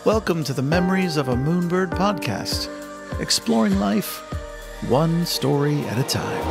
Welcome to the Memories of a Moonbird podcast, exploring life one story at a time.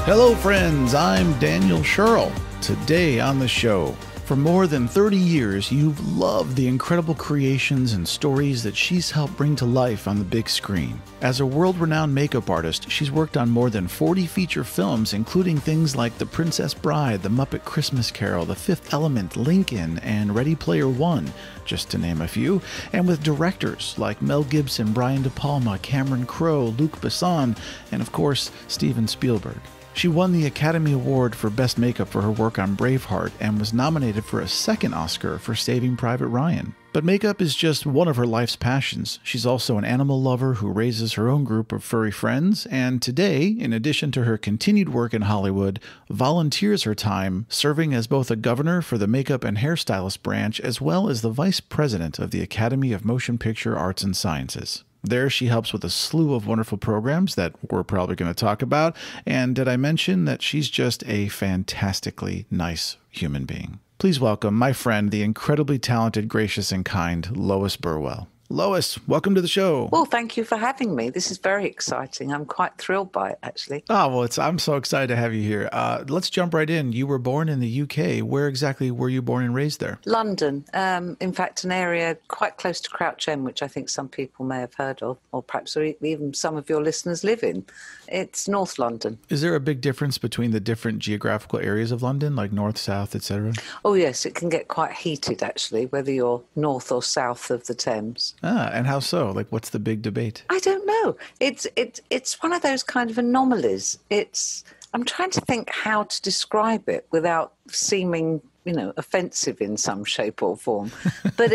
Hello friends, I'm Daniel Sherrill. Today on the show, for more than 30 years, you've loved the incredible creations and stories that she's helped bring to life on the big screen. As a world-renowned makeup artist, she's worked on more than 40 feature films, including things like The Princess Bride, The Muppet Christmas Carol, The Fifth Element, Lincoln, and Ready Player One, just to name a few, and with directors like Mel Gibson, Brian De Palma, Cameron Crowe, Luc Besson, and of course, Steven Spielberg. She won the Academy Award for Best Makeup for her work on Braveheart and was nominated for a second Oscar for Saving Private Ryan. But makeup is just one of her life's passions. She's also an animal lover who raises her own group of furry friends, and today, in addition to her continued work in Hollywood, volunteers her time serving as both a governor for the Makeup and Hairstylists Branch as well as the vice president of the Academy of Motion Picture Arts and Sciences. There, she helps with a slew of wonderful programs that we're probably going to talk about. And did I mention that she's just a fantastically nice human being? Please welcome my friend, the incredibly talented, gracious, and kind Lois Burwell. Lois, welcome to the show. Well, thank you for having me. This is very exciting. I'm quite thrilled by it, actually. Oh, well, I'm so excited to have you here. Let's jump right in. You were born in the UK. Where exactly were you born and raised there? London. In fact, an area quite close to Crouch End, which I think some people may have heard of, or perhaps even some of your listeners live in. It's North London. Is there a big difference between the different geographical areas of London, like north, south, etc.? Oh, yes. It can get quite heated, actually, whether you're north or south of the Thames. And how so? Like, what's the big debate? I don't know. It's one of those kind of anomalies. I'm trying to think how to describe it without seeming, offensive in some shape or form. But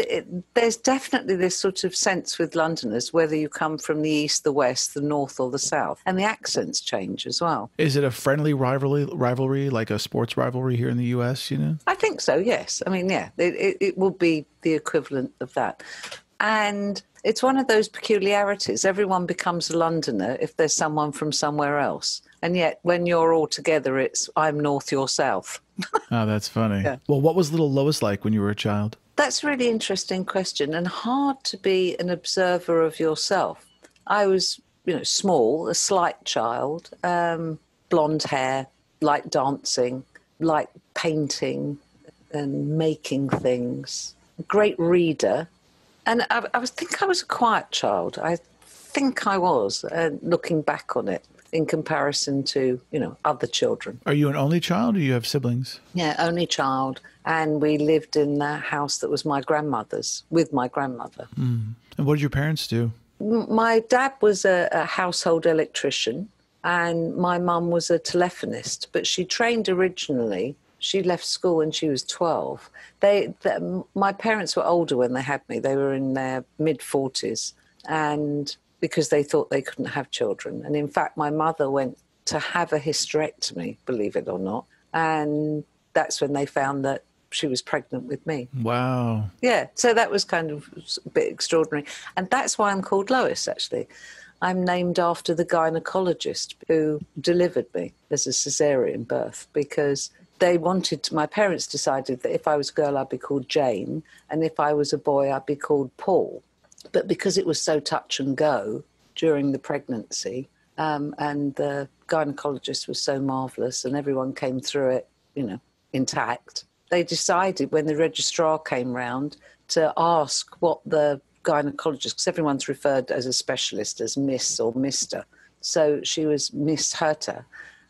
there's definitely this sort of sense with Londoners, whether you come from the east, the west, the north or the south. And the accents change as well. Is it a friendly rivalry, like a sports rivalry here in the U.S., I think so, yes. I mean, yeah, it will be the equivalent of that. And it's one of those peculiarities. Everyone becomes a Londoner if there's someone from somewhere else. And yet, when you're all together, it's I'm north, you're south. Oh, that's funny. Yeah. Well, what was little Lois like when you were a child? That's a really interesting question and hard to be an observer of yourself. I was, small, a slight child, blonde hair, liked dancing, liked painting and making things, great reader. And I think I was a quiet child. I think I was, looking back on it, in comparison to, other children. Are you an only child or do you have siblings? Yeah, only child. And we lived in the house that was my grandmother's, with my grandmother. Mm. And what did your parents do? My dad was a household electrician and my mum was a telephonist, but she trained originally. She left school when she was 12. My parents were older when they had me. They were in their mid-40s, and because they thought they couldn't have children. And in fact, my mother went to have a hysterectomy, believe it or not, and that's when they found that she was pregnant with me. Wow. Yeah, so that was kind of a bit extraordinary. And that's why I'm called Lois, actually. I'm named after the gynecologist who delivered me as a caesarean birth, because my parents decided that if I was a girl, I'd be called Jane, and if I was a boy, I'd be called Paul. But because it was so touch and go during the pregnancy, and the gynecologist was so marvellous and everyone came through it, intact, they decided when the registrar came round to ask what the gynecologist, because everyone's referred as a specialist as Miss or Mister. So she was Miss Herter,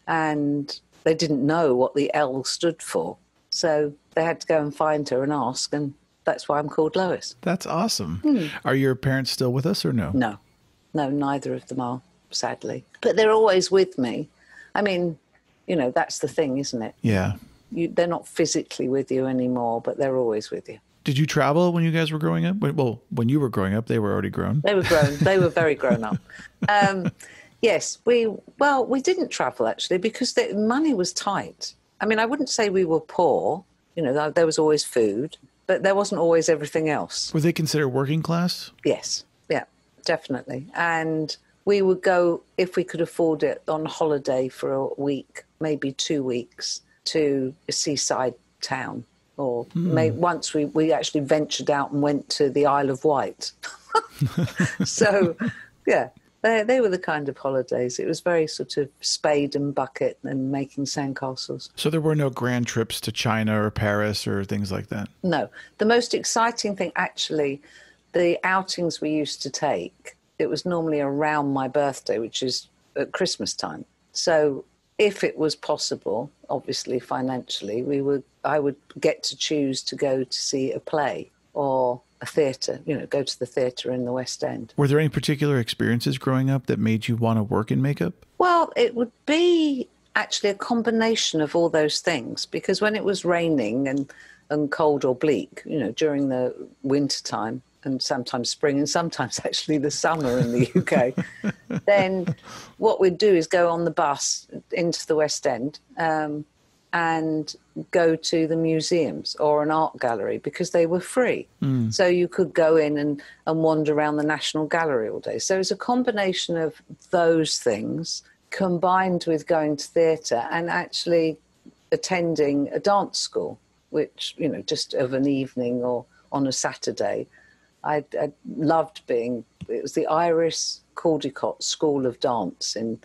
and they didn't know what the L stood for. So they had to go and find her and ask, and that's why I'm called Lois. That's awesome. Are your parents still with us or no? No, neither of them are, sadly. But they're always with me. I mean, that's the thing, isn't it? Yeah. They're not physically with you anymore, but they're always with you. Did you travel when you guys were growing up? Well, when you were growing up, they were already grown. They were grown. They were very grown up. Yes, we didn't travel, actually, because the money was tight. I mean, I wouldn't say we were poor. There was always food, but there wasn't always everything else. Were they considered working class? Yes, yeah, definitely. And we would go, if we could afford it, on holiday for a week, maybe 2 weeks, to a seaside town. Or once we actually ventured out and went to the Isle of Wight. So, yeah, they were the kind of holidays. It was very sort of spade and bucket and making sandcastles. So there were no grand trips to China or Paris or things like that? No. The most exciting thing, actually, the outings we used to take, it was normally around my birthday, which is at Christmas time. So if it was possible, obviously financially, I would get to choose to go to see a play or a theatre, go to the theatre in the West End. Were there any particular experiences growing up that made you want to work in makeup? Well, it would be actually a combination of all those things, because when it was raining and cold or bleak, during the winter time, and sometimes spring and sometimes actually the summer in the UK, then what we'd do is go on the bus into the West End and go to the museums or an art gallery because they were free. So you could go in and wander around the National Gallery all day. So it's a combination of those things combined with going to theatre and actually attending a dance school, which, just of an evening or on a Saturday. I loved it was the Iris Caldecott School of Dance in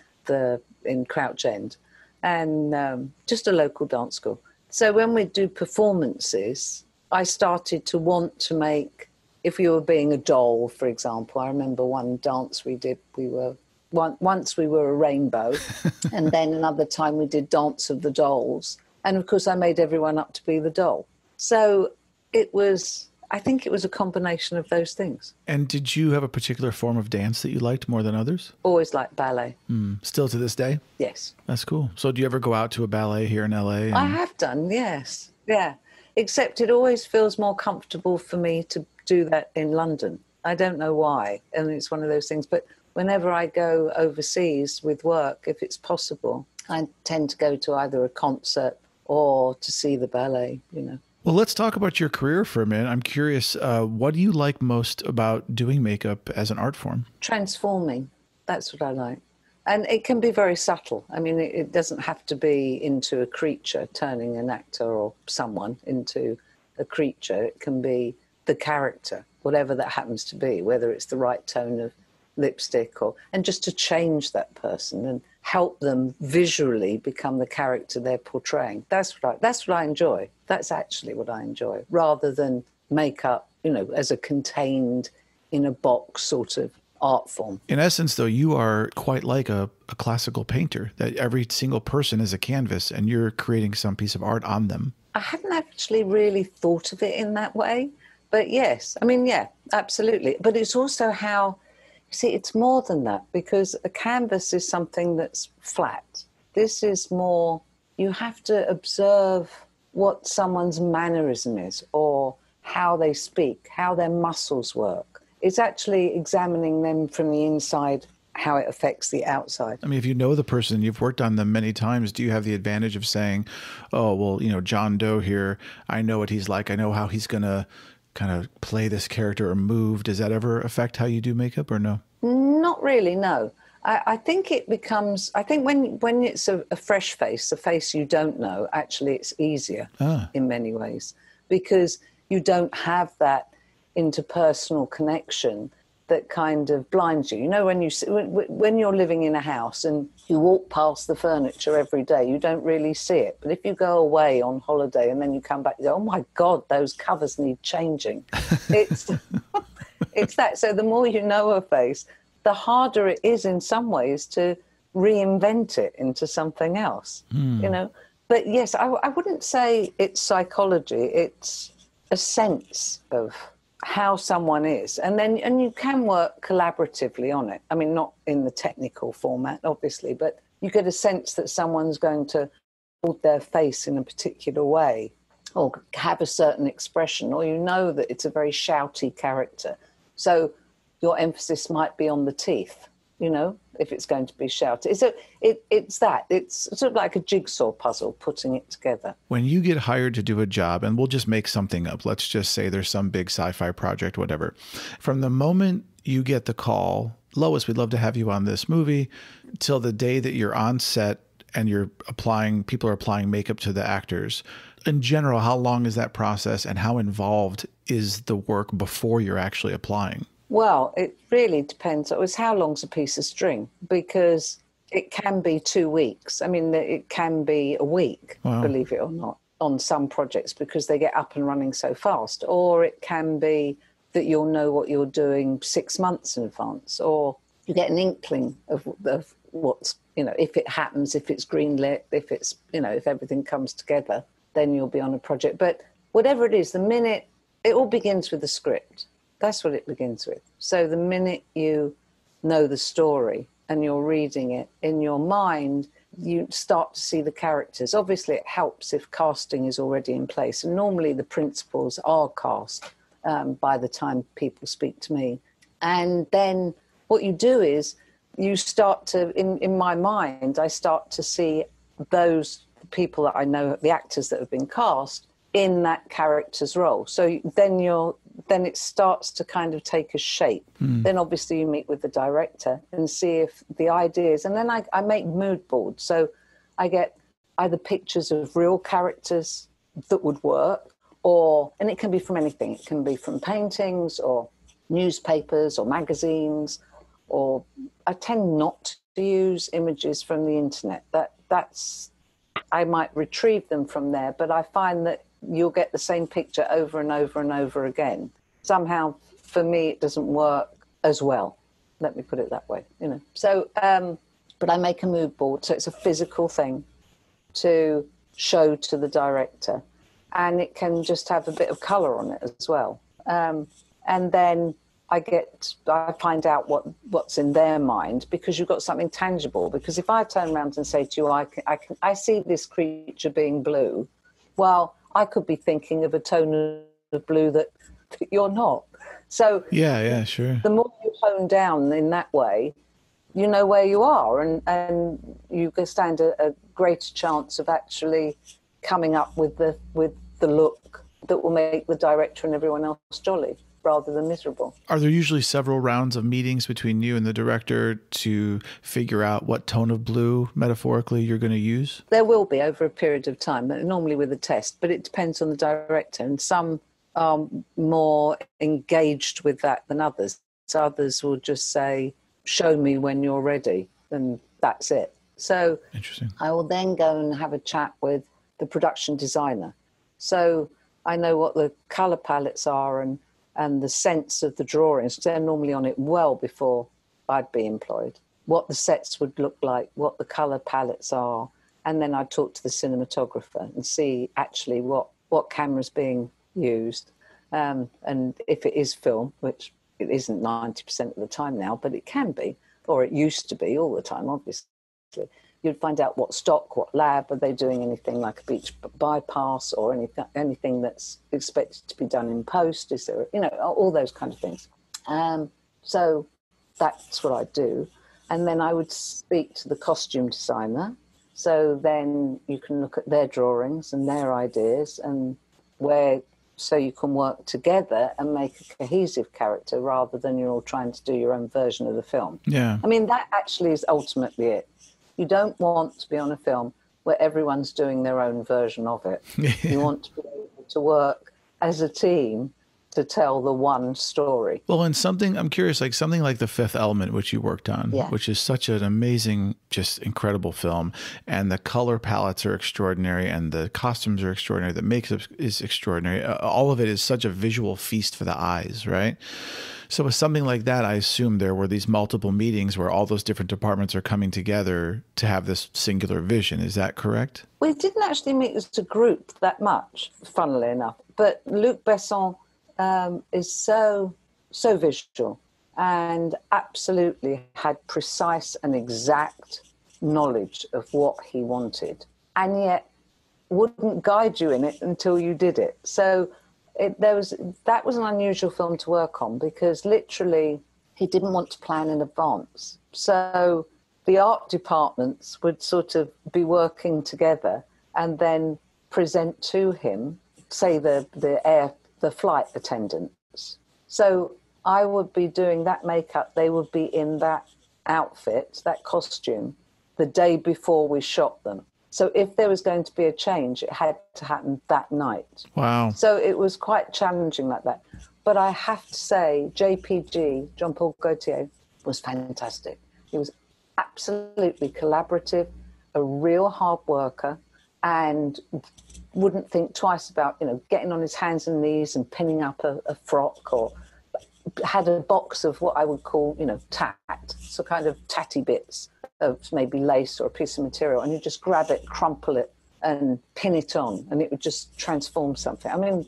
Crouch End, and just a local dance school. So when we do performances, I started to want to make, if you were being a doll, for example, I remember one dance we did, once we were a rainbow, and then another time we did Dance of the Dolls. And of course I made everyone up to be the doll. So I think it was a combination of those things. And did you have a particular form of dance that you liked more than others? Always liked ballet. Still to this day? Yes. That's cool. So do you ever go out to a ballet here in LA? I have done, yes. Yeah. Except it always feels more comfortable for me to do that in London. I don't know why. And it's one of those things. But whenever I go overseas with work, if it's possible, I tend to go to either a concert or to see the ballet, Well, let's talk about your career for a minute. I'm curious, what do you like most about doing makeup as an art form? Transforming. That's what I like. And it can be very subtle. I mean, it doesn't have to be into a creature, turning an actor or someone into a creature. It can be the character, whatever that happens to be, whether it's the right tone of lipstick and just to change that person and help them visually become the character they're portraying. That's what I enjoy. That's actually what I enjoy, rather than makeup, as a contained in a box sort of art form. In essence, though, you are quite like a classical painter, that every single person is a canvas and you're creating some piece of art on them. I hadn't actually really thought of it in that way, but yes, I mean, yeah, absolutely. But it's also how, see, it's more than that, because a canvas is something that's flat. This is more, you have to observe what someone's mannerism is or how they speak, how their muscles work. It's actually examining them from the inside, how it affects the outside. I mean, if you know the person, you've worked on them many times, do you have the advantage of saying, oh, well, John Doe here, I know what he's like. I know how he's going to kind of play this character or move. Does that ever affect how you do makeup or no? Not really, no. I think it becomes, I think when it's a fresh face, a face you don't know, actually it's easier in many ways, because you don't have that interpersonal connection that kind of blinds you. When you're living in a house and you walk past the furniture every day, you don't really see it. But if you go away on holiday and then you come back, you go, oh my God, those covers need changing. It's that. So the more you know a face, the harder it is in some ways to reinvent it into something else, But yes, I wouldn't say it's psychology. It's a sense of how someone is. And you can work collaboratively on it. I mean, not in the technical format, obviously, but you get a sense that someone's going to hold their face in a particular way or have a certain expression, or that it's a very shouty character. So your emphasis might be on the teeth, if it's going to be shouty. So it's that. It's sort of like a jigsaw puzzle, putting it together. When you get hired to do a job, and we'll just make something up, let's just say there's some big sci-fi project, whatever. From the moment you get the call, Lois, we'd love to have you on this movie, till the day that you're on set and people are applying makeup to the actors, in general, how long is that process and how involved is the work before you're actually applying? Well, it really depends. It was how long's a piece of string, because it can be 2 weeks. I mean, it can be a week, Wow. believe it or not, on some projects because they get up and running so fast. Or it can be that you'll know what you're doing 6 months in advance, or you get an inkling of what's, if it happens, if it's greenlit, if it's, if everything comes together, then you'll be on a project. But whatever it is, the minute, it all begins with the script. That's what it begins with. So the minute you know the story and you're reading it, in your mind, you start to see the characters. Obviously, it helps if casting is already in place. And normally the principals are cast by the time people speak to me. And then what you do is you start to, in my mind, I start to see those people that I know, the actors that have been cast, in that character's role. So then it starts to kind of take a shape. Then obviously you meet with the director and see if the ideas, and then I make mood boards. So I get either pictures of real characters that would work, and it can be from anything. It can be from paintings or newspapers or magazines, or I tend not to use images from the internet. I might retrieve them from there, but I find that you'll get the same picture over and over and over again. Somehow, for me, it doesn't work as well. Let me put it that way, So, but I make a mood board, so it's a physical thing to show to the director, and it can just have a bit of colour on it as well. And then I find out what's in their mind, because you've got something tangible. Because if I turn around and say to you, I see this creature being blue, well, I could be thinking of a tone of blue that you're not. So yeah, sure. The more you hone down in that way, you know where you are, and you can stand a greater chance of actually coming up with the look that will make the director and everyone else jolly rather than miserable. Are there usually several rounds of meetings between you and the director to figure out what tone of blue, metaphorically, you're going to use? There will be over a period of time, normally with a test, but it depends on the director, and some are more engaged with that than others. So others will just say, show me when you're ready, and that's it. So interesting. I will then go and have a chat with the production designer. So I know what the colour palettes are and the sense of the drawings. They're normally on it well before I'd be employed. What the sets would look like, what the colour palettes are. And then I'd talk to the cinematographer and see actually what camera's being used. And if it is film, which it isn't 90% of the time now, but it can be, or it used to be all the time, obviously. You'd find out what stock, what lab, are they doing anything like a beach bypass or anything that's expected to be done in post? Is there, all those kind of things. So that's what I do. And then I would speak to the costume designer. So then you can look at their drawings and their ideas and so you can work together and make a cohesive character rather than you're all trying to do your own version of the film. Yeah. I mean, that actually is ultimately it. You don't want to be on a film where everyone's doing their own version of it. You want to be able to work as a team to tell the one story. Well, and I'm curious, like something like The Fifth Element, which you worked on, which is such an amazing, just incredible film. And the color palettes are extraordinary and the costumes are extraordinary. The makeup is extraordinary. All of it is such a visual feast for the eyes, right? So with something like that, I assume there were these multiple meetings where all those different departments are coming together to have this singular vision. Is that correct? We didn't actually meet as a group that much, funnily enough. But Luc Besson is so visual and absolutely had precise and exact knowledge of what he wanted, and yet wouldn't guide you in it until you did it. So that was an unusual film to work on because literally he didn't want to plan in advance. So the art departments would sort of be working together and then present to him, say the flight attendants. So I would be doing that makeup. They would be in that outfit, that costume, the day before we shot them. So if there was going to be a change, it had to happen that night. Wow. So it was quite challenging like that. But I have to say, JPG, Jean-Paul Gaultier, was fantastic. He was absolutely collaborative, a real hard worker, and wouldn't think twice about, getting on his hands and knees and pinning up a frock, or had a box of what I would call, tat, so kind of tatty bits of maybe lace or a piece of material, and you just grab it, crumple it, and pin it on, and it would just transform something. I mean,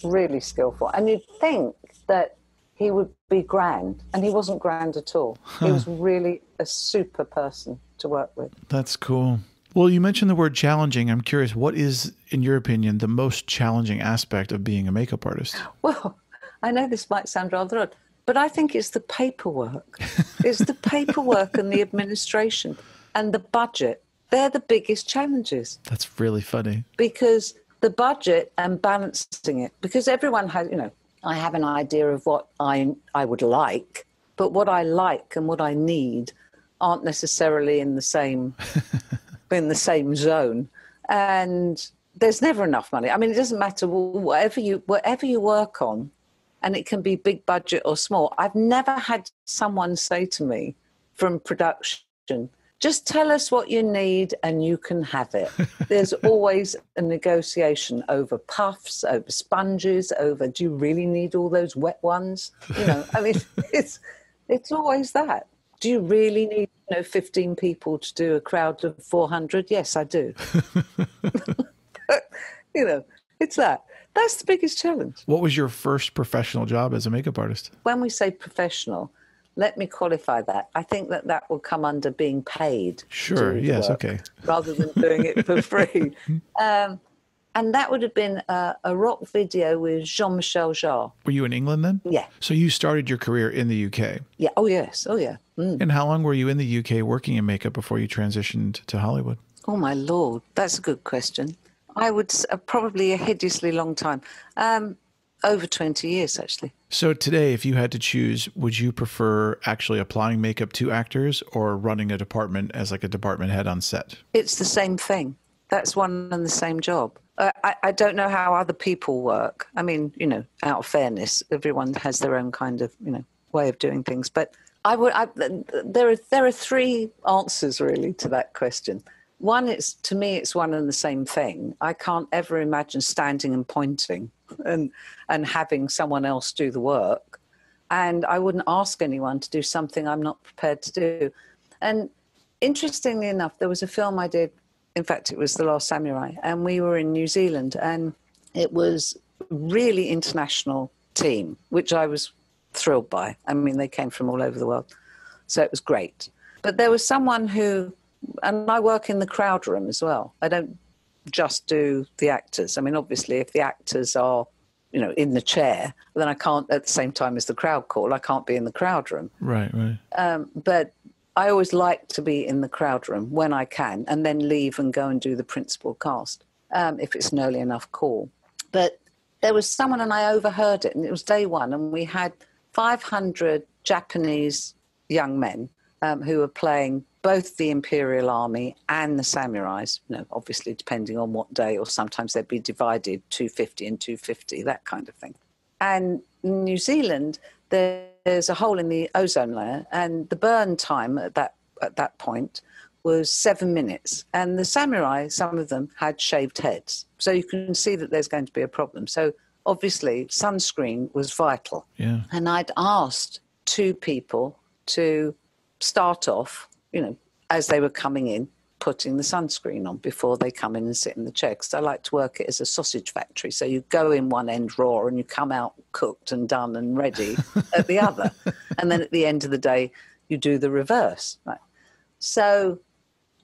really skillful. And you'd think that he would be grand, and he wasn't grand at all. He was really a super person to work with. That's cool. Well, you mentioned the word challenging. I'm curious, what is, in your opinion, the most challenging aspect of being a makeup artist? Well, I know this might sound rather odd, but I think it's the paperwork. It's the paperwork and the administration and the budget. They're the biggest challenges. That's really funny. Because the budget and balancing it, because everyone has, I have an idea of what I would like, but what I like and what I need aren't necessarily in the same zone. And there's never enough money. I mean, it doesn't matter whatever you work on, and it can be big budget or small. I've never had someone say to me from production, just tell us what you need and you can have it. There's always a negotiation over puffs, over sponges, over, do you really need all those wet ones? I mean, it's always that. Do you really need, 15 people to do a crowd of 400? Yes, I do. It's that. That's the biggest challenge. What was your first professional job as a makeup artist? When we say professional, let me qualify that. I think that will come under being paid. Sure, yes, okay. Rather than doing it for free. And that would have been a rock video with Jean-Michel Jarre. Were you in England then? Yeah. So you started your career in the UK? Yeah, oh yes, oh yeah. Mm. And how long were you in the UK working in makeup before you transitioned to Hollywood? Oh my Lord, that's a good question. I would probably a hideously long time. Over 20 years, actually. So today, if you had to choose, would you prefer actually applying makeup to actors or running a department as like a department head on set? It's the same thing. That's one and the same job. I don't know how other people work. I mean, out of fairness, everyone has their own kind of, way of doing things. But there are three answers really to that question. One, to me, it's one and the same thing. I can't ever imagine standing and pointing and having someone else do the work. And I wouldn't ask anyone to do something I'm not prepared to do. And interestingly enough, there was a film I did, in fact, it was The Last Samurai, and we were in New Zealand, and it was a really international team, which I was thrilled by. I mean, they came from all over the world, so it was great. But there was someone who, and I work in the crowd room as well. I don't just do the actors. I mean, obviously, if the actors are, in the chair, then I can't, at the same time as the crowd call, I can't be in the crowd room. Right. But I always like to be in the crowd room when I can, and then leave and go and do the principal cast, if it's an early enough call. But there was someone, and I overheard it, and it was day one, and we had 500 Japanese young men who were playing both the Imperial Army and the samurais, obviously depending on what day, or sometimes they'd be divided 250 and 250, that kind of thing. And in New Zealand, there's a hole in the ozone layer, and the burn time at that point was 7 minutes. And the samurai, some of them, had shaved heads. So you can see that there's going to be a problem. So obviously sunscreen was vital. Yeah. And I'd asked two people to start off, as they were coming in, putting the sunscreen on before they come in and sit in the chair. Because I like to work it as a sausage factory. So you go in one end raw and you come out cooked and done and ready at the other. And then at the end of the day, you do the reverse. Right? So,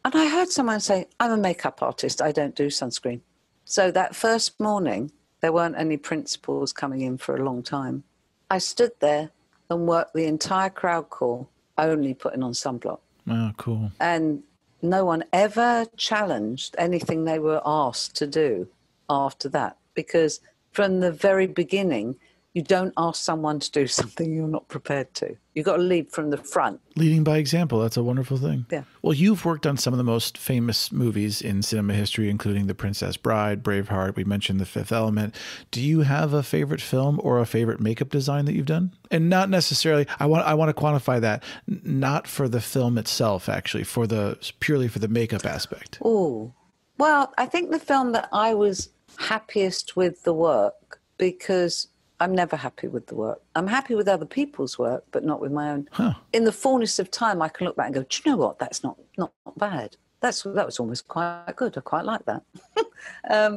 and I heard someone say, I'm a makeup artist, I don't do sunscreen. So that first morning, there weren't any principals coming in for a long time. I stood there and worked the entire crowd call only putting on sunblock. Oh, cool. And no one ever challenged anything they were asked to do after that, because from the very beginning, You don't ask someone to do something you're not prepared to. You've got to lead from the front. Leading by example. That's a wonderful thing. Yeah. Well, you've worked on some of the most famous movies in cinema history, including The Princess Bride, Braveheart. We mentioned The Fifth Element. Do you have a favorite film or a favorite makeup design that you've done? And not necessarily, I want to quantify that, not for the film itself, actually, purely for the makeup aspect. Oh, well, I think the film that I was happiest with the work, because I'm never happy with the work. I'm happy with other people's work, but not with my own. Huh. In the fullness of time, I can look back and go, do you know what? That's not bad. That was almost quite good. I quite like that.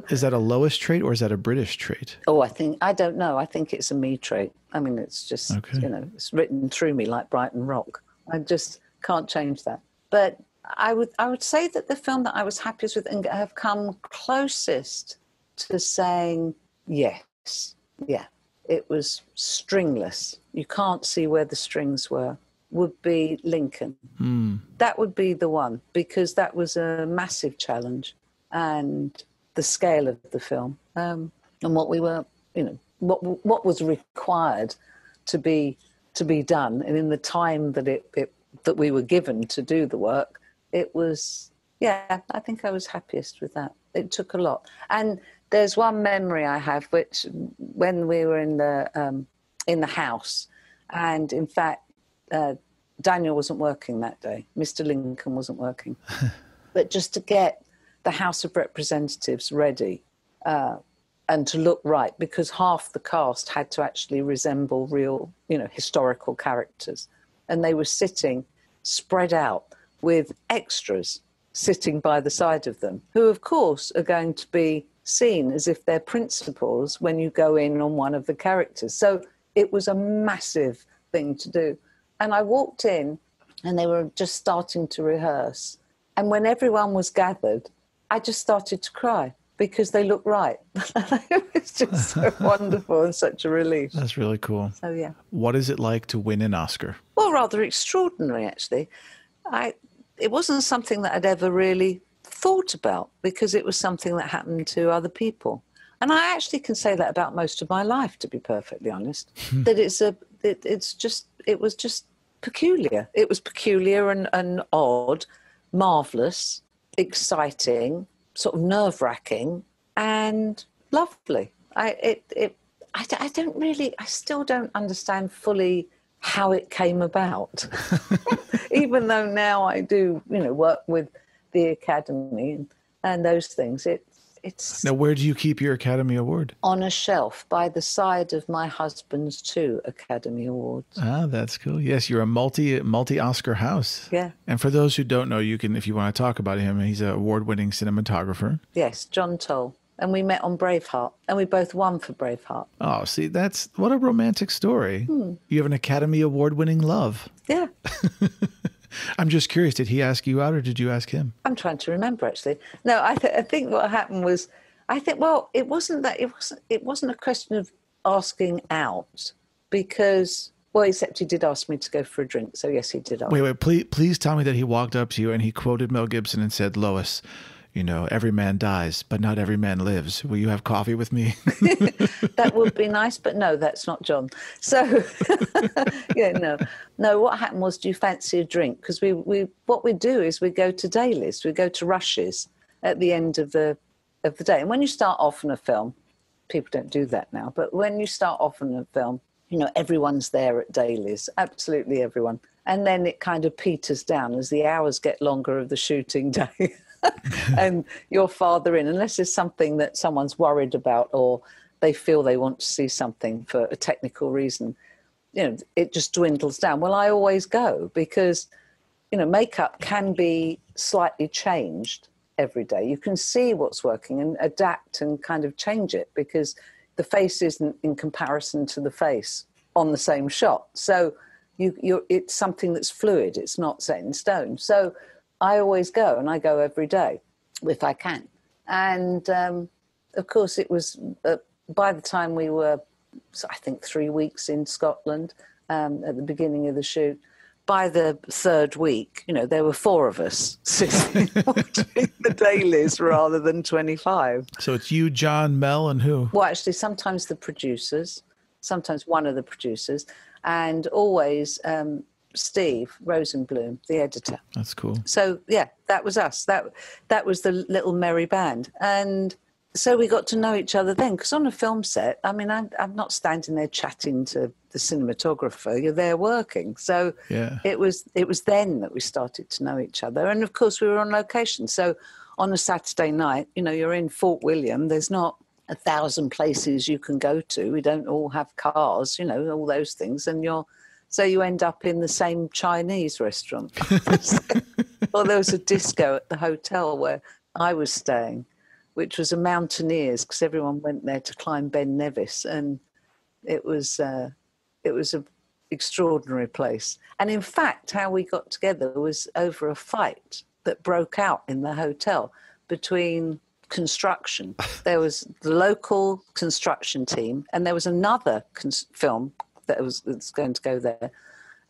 Is that a Lois trait or is that a British trait? Oh, I don't know. I think it's a me trait. I mean, it's just, it's written through me like Brighton Rock. I just can't change that. But I would say that the film that I was happiest with and have come closest to saying yes, yeah, it was stringless. You can't see where the strings were, would be Lincoln. That would be the one, because that was a massive challenge, and the scale of the film, and what we were, what was required to be done, and in the time that that we were given to do the work, it was, yeah, I think I was happiest with that. It took a lot. And there's one memory I have, which when we were in the house, and in fact, Daniel wasn't working that day. Mr. Lincoln wasn't working. But just to get the House of Representatives ready and to look right, because half the cast had to actually resemble real, historical characters. And they were sitting spread out with extras sitting by the side of them, who, of course, are going to be seen as if they're principals when you go in on one of the characters. So it was a massive thing to do. And I walked in and they were just starting to rehearse. And when everyone was gathered, I just started to cry because they looked right. It was just so wonderful and such a relief. That's really cool. So, yeah. What is it like to win an Oscar? Well, rather extraordinary, actually. It wasn't something that I'd ever really thought about, because it was something that happened to other people. And I actually can say that about most of my life, to be perfectly honest, that it was just peculiar. It was peculiar and odd, marvellous, exciting, sort of nerve-wracking and lovely. I still don't understand fully how it came about, even though now I do, work with the Academy and those things. It's now, where do you keep your Academy Award? On a shelf by the side of my husband's 2 Academy Awards. Ah, that's cool. Yes, you're a multi-Oscar house. Yeah. And for those who don't know, you can, if you want to talk about him, he's an award-winning cinematographer. Yes, John Toll. And we met on Braveheart, and we both won for Braveheart. Oh, see, that's what a romantic story. You have an Academy Award-winning love. Yeah. I'm just curious, did he ask you out or did you ask him? I'm trying to remember, actually. No, I think what happened was, it wasn't a question of asking out, because, well, except he did ask me to go for a drink. So yes, he did ask. Wait, please tell me that he walked up to you and he quoted Mel Gibson and said, "Lois, every man dies, but not every man lives. Will you have coffee with me?" That would be nice, but no, that's not John. So, yeah, no. What happened was, do you fancy a drink? Because what we do is we go to dailies, we go to rushes at the end of the day. And when you start off on a film, people don't do that now, but when you start off on a film, everyone's there at dailies, absolutely everyone. And then it kind of peters down as the hours get longer of the shooting day. And you're farther in, unless there's something that someone's worried about or they feel they want to see something for a technical reason, it just dwindles down. Well, I always go because, makeup can be slightly changed every day. You can see what's working and adapt and kind of change it, because the face isn't in comparison to the face on the same shot. So it's something that's fluid. It's not set in stone. So I always go, and I go every day if I can. And, of course, it was by the time we were, I think, 3 weeks in Scotland at the beginning of the shoot, by the 3rd week, there were 4 of us sitting watching the dailies rather than 25. So it's you, John, Mel, and who? Well, actually, sometimes the producers, sometimes one of the producers, and always Steve Rosenblum, the editor. That's cool. So, yeah, that was us. That was the little merry band. And so we got to know each other then, because on a film set, I mean, I'm not standing there chatting to the cinematographer. You're there working. So it was then that we started to know each other. And, of course, we were on location. So on a Saturday night, you know, you're in Fort William. There's not 1,000 places you can go to. We don't all have cars, you know, all those things. And so you end up in the same Chinese restaurant. Or there was a disco at the hotel where I was staying, which was a Mountaineers, because everyone went there to climb Ben Nevis, and it was a extraordinary place. And in fact, how we got together was over a fight that broke out in the hotel between construction. There was the local construction team, and there was another film that's going to go there,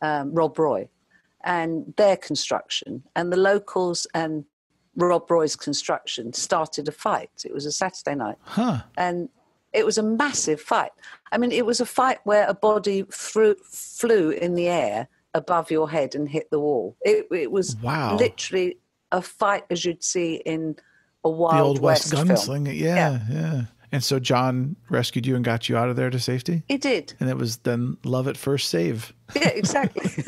Rob Roy, and their construction, and the locals and Rob Roy's construction started a fight. It was a Saturday night. And it was a massive fight. I mean, it was a fight where a body flew in the air above your head and hit the wall. It was literally a fight as you'd see in a Wild West gunslinger. film. Yeah. And so John rescued you and got you out of there to safety? He did. And it was then love at first save. Yeah, exactly.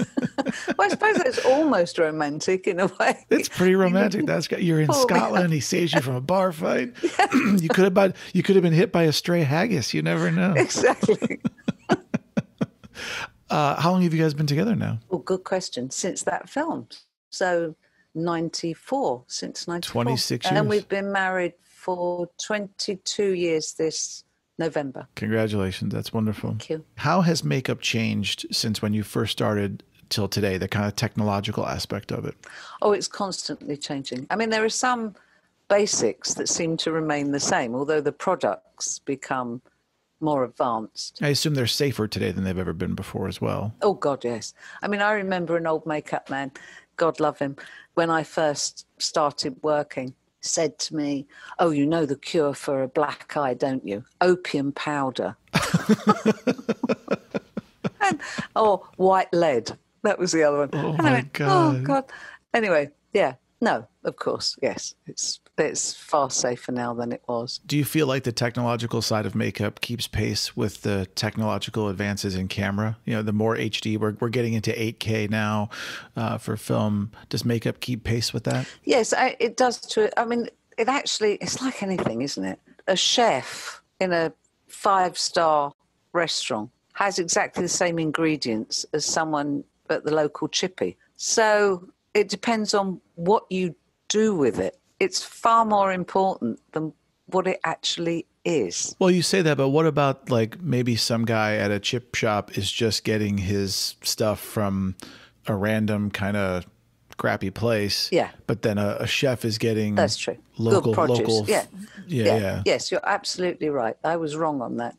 Well, I suppose it's almost romantic in a way. It's pretty romantic. You're in Scotland. He saves you from a bar fight. Yeah. You could have been hit by a stray haggis. You never know. Exactly. How long have you guys been together now? Well, good question. Since that film. So 94, since 94. 26 years. And we've been married for 22 years this November. Congratulations. That's wonderful. Thank you. How has makeup changed since when you first started till today, the kind of technological aspect of it? Oh, it's constantly changing. I mean, there are some basics that seem to remain the same, although the products become more advanced. I assume they're safer today than they've ever been before as well. Oh, God, yes. I mean, I remember an old makeup man, God love him, when I first started working, said to me, "Oh, you know the cure for a black eye, don't you? Opium powder." Or white lead. That was the other one. Oh, my God. Oh, God. Anyway, yeah. No, of course, yes. It's far safer now than it was. Do you feel like the technological side of makeup keeps pace with the technological advances in camera? You know, the more HD, we're getting into 8K now for film. Does makeup keep pace with that? Yes, it does. I mean, it's like anything, isn't it? A chef in a 5-star restaurant has exactly the same ingredients as someone at the local chippy. So it depends on what you do with it. It's far more important than what it actually is. Well, you say that, but what about like maybe some guy at a chip shop is just getting his stuff from a random kind of crappy place. Yeah. But then a chef is getting That's true. Local, good produce. local. Yeah. Yes, you're absolutely right. I was wrong on that.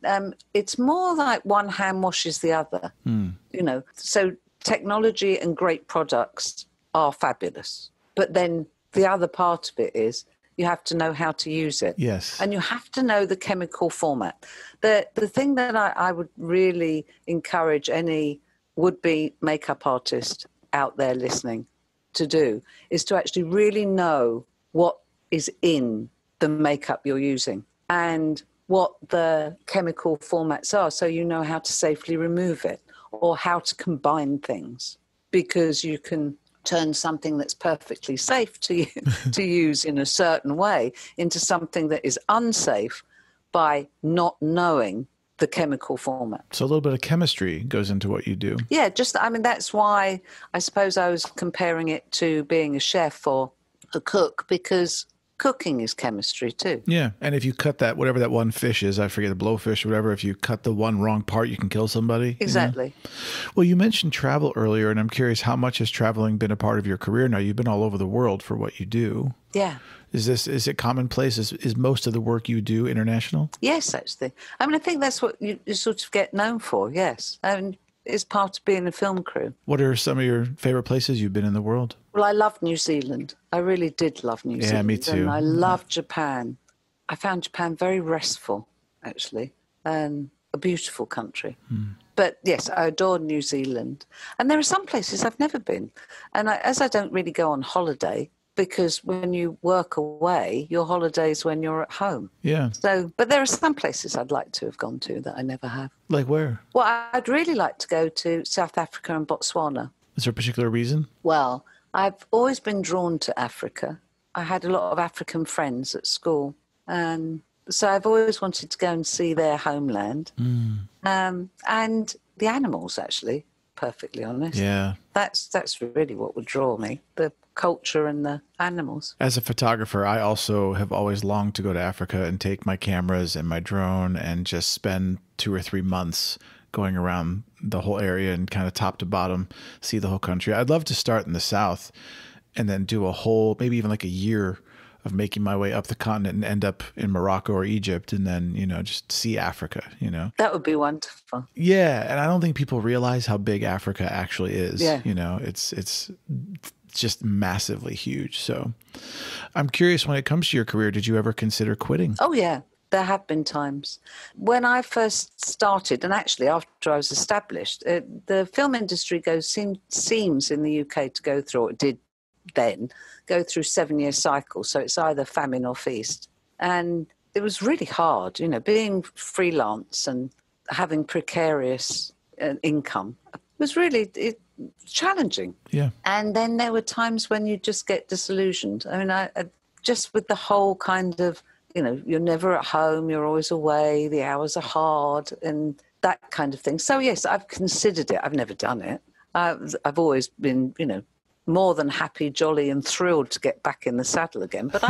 It's more like one hand washes the other. You know, so technology and great products are fabulous. But then the other part of it is you have to know how to use it. Yes. And you have to know the chemical format. The thing that I would really encourage any would-be makeup artist out there listening to do is to actually really know what is in the makeup you're using and what the chemical formats are, so you know how to safely remove it or how to combine things, because you can turn something that's perfectly safe to use in a certain way into something that is unsafe by not knowing the chemical format. So a little bit of chemistry goes into what you do. Yeah, that's why I suppose I was comparing it to being a chef or a cook, because cooking is chemistry too. Yeah, and if you cut that, whatever that one fish is, I forget, a blowfish or whatever, if you cut the one wrong part, you can kill somebody. Exactly. You know? Well, you mentioned travel earlier, and I'm curious, how much has traveling been a part of your career now? You've been all over the world for what you do. Yeah. Is it commonplace? Is most of the work you do international? Yes, actually. I mean, I think that's what you sort of get known for, yes. And it's part of being a film crew. What are some of your favorite places you've been in the world? Well, I loved New Zealand. I really did love New Zealand. Yeah, me too. And I loved Japan. I found Japan very restful, actually. And a beautiful country. But yes, I adore New Zealand. And there are some places I've never been. And as I don't really go on holiday, because when you work away, your holiday's when you're at home. Yeah. So, but there are some places I'd like to have gone to that I never have. Like where? Well, I'd really like to go to South Africa and Botswana. Is there a particular reason? Well, I've always been drawn to Africa. I had a lot of African friends at school. And so I've always wanted to go and see their homeland. And the animals, actually, perfectly honest. Yeah. That's really what would draw me, the culture and the animals. As a photographer, I also have always longed to go to Africa and take my cameras and my drone and just spend 2 or 3 months going around the whole area and kind of top to bottom, see the whole country. I'd love to start in the south and then do a whole, maybe even like a year of making my way up the continent and end up in Morocco or Egypt and then, just see Africa, That would be wonderful. Yeah. And I don't think people realize how big Africa actually is. Yeah. It's just massively huge. So I'm curious, when it comes to your career, did you ever consider quitting? Oh, yeah. There have been times. When I first started, and actually after I was established, the film industry seems in the UK to go through, or it did then, go through 7-year cycles. So it's either famine or feast. And it was really hard, being freelance and having precarious income was really challenging. Yeah. And then there were times when you just get disillusioned. I mean, I just with the whole kind of, you're never at home, you're always away, the hours are hard and that kind of thing. So, yes, I've considered it. I've never done it. I've always been, more than happy, jolly and thrilled to get back in the saddle again. But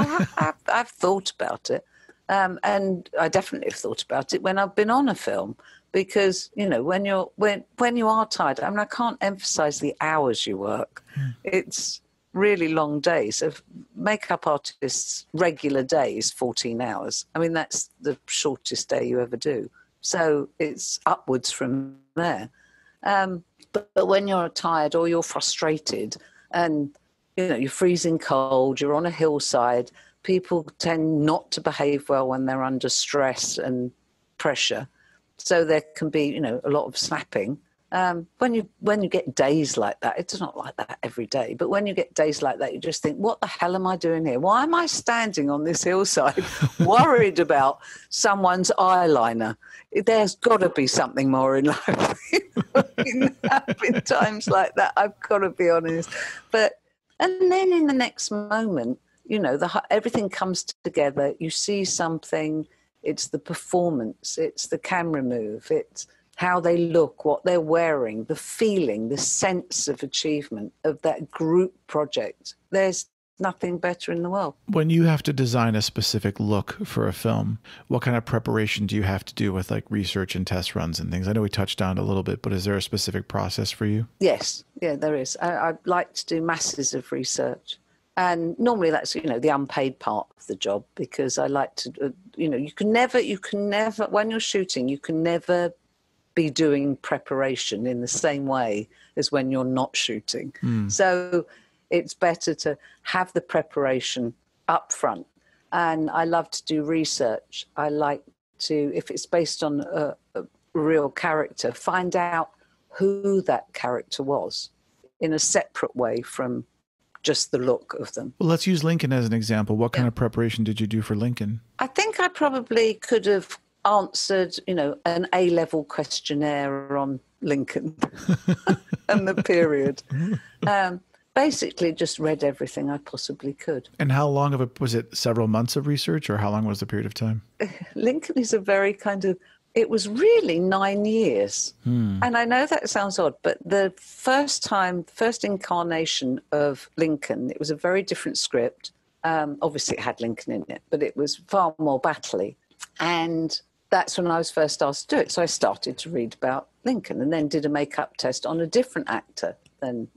I've thought about it. And I definitely have thought about it when I've been on a film. Because, when you are tired, I mean, I can't emphasize the hours you work. It's really long days. Of makeup artists' regular day is 14 hours. I mean, that's the shortest day you ever do. So it's upwards from there. But when you're tired or you're frustrated and, you're freezing cold, you're on a hillside, people tend not to behave well when they're under stress and pressure. So there can be, a lot of snapping. When you get days like that, it's not like that every day, but when you get days like that, you just think, what the hell am I doing here? Why am I standing on this hillside worried about someone's eyeliner? There's got to be something more in life. There have been times like that, I've got to be honest. And then in the next moment, everything comes together. You see something, it's the performance, it's the camera move, it's how they look, what they're wearing, the feeling, the sense of achievement of that group project. There's nothing better in the world. When you have to design a specific look for a film, what kind of preparation do you have to do with like research and test runs and things? I know we touched on it a little bit, but is there a specific process for you? Yes, yeah, there is. I like to do masses of research. And normally that's, the unpaid part of the job, because I like to, you can never, when you're shooting, you can never be doing preparation in the same way as when you're not shooting. So it's better to have the preparation up front. And I love to do research. I like to, if it's based on a real character, find out who that character was in a separate way from just the look of them. Well, let's use Lincoln as an example. What kind of preparation did you do for Lincoln? I think I probably could have answered, an A-level questionnaire on Lincoln and the period. Basically just read everything I possibly could. And how long was it several months of research, or how long was the period of time? Lincoln is a very it was really 9 years. And I know that sounds odd, but the first incarnation of Lincoln, it was a very different script. Obviously it had Lincoln in it, but it was far more battly. And that's when I was first asked to do it. So I started to read about Lincoln and then did a makeup test on a different actor than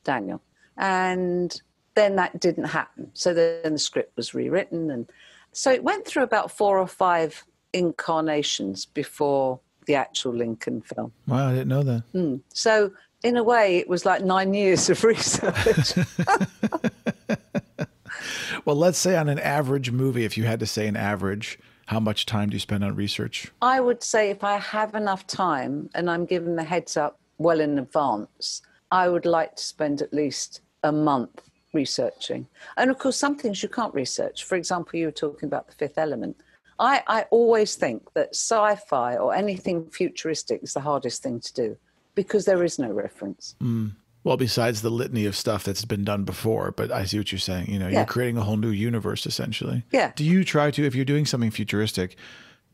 Daniel. And then that didn't happen. So then the script was rewritten. And so it went through about 4 or 5 incarnations before the actual Lincoln film. Wow, I didn't know that. So in a way, it was like 9 years of research. Well, let's say on an average movie, if you had to say an average, how much time do you spend on research? I would say if I have enough time and I'm given the heads up well in advance, I would like to spend at least a month researching. And of course, some things you can't research. For example, you were talking about The Fifth Element. I always think that sci-fi or anything futuristic is the hardest thing to do because there is no reference. Well, besides the litany of stuff that's been done before, but I see what you're saying. You know, you're creating a whole new universe, essentially. Yeah. Do you try to, if you're doing something futuristic,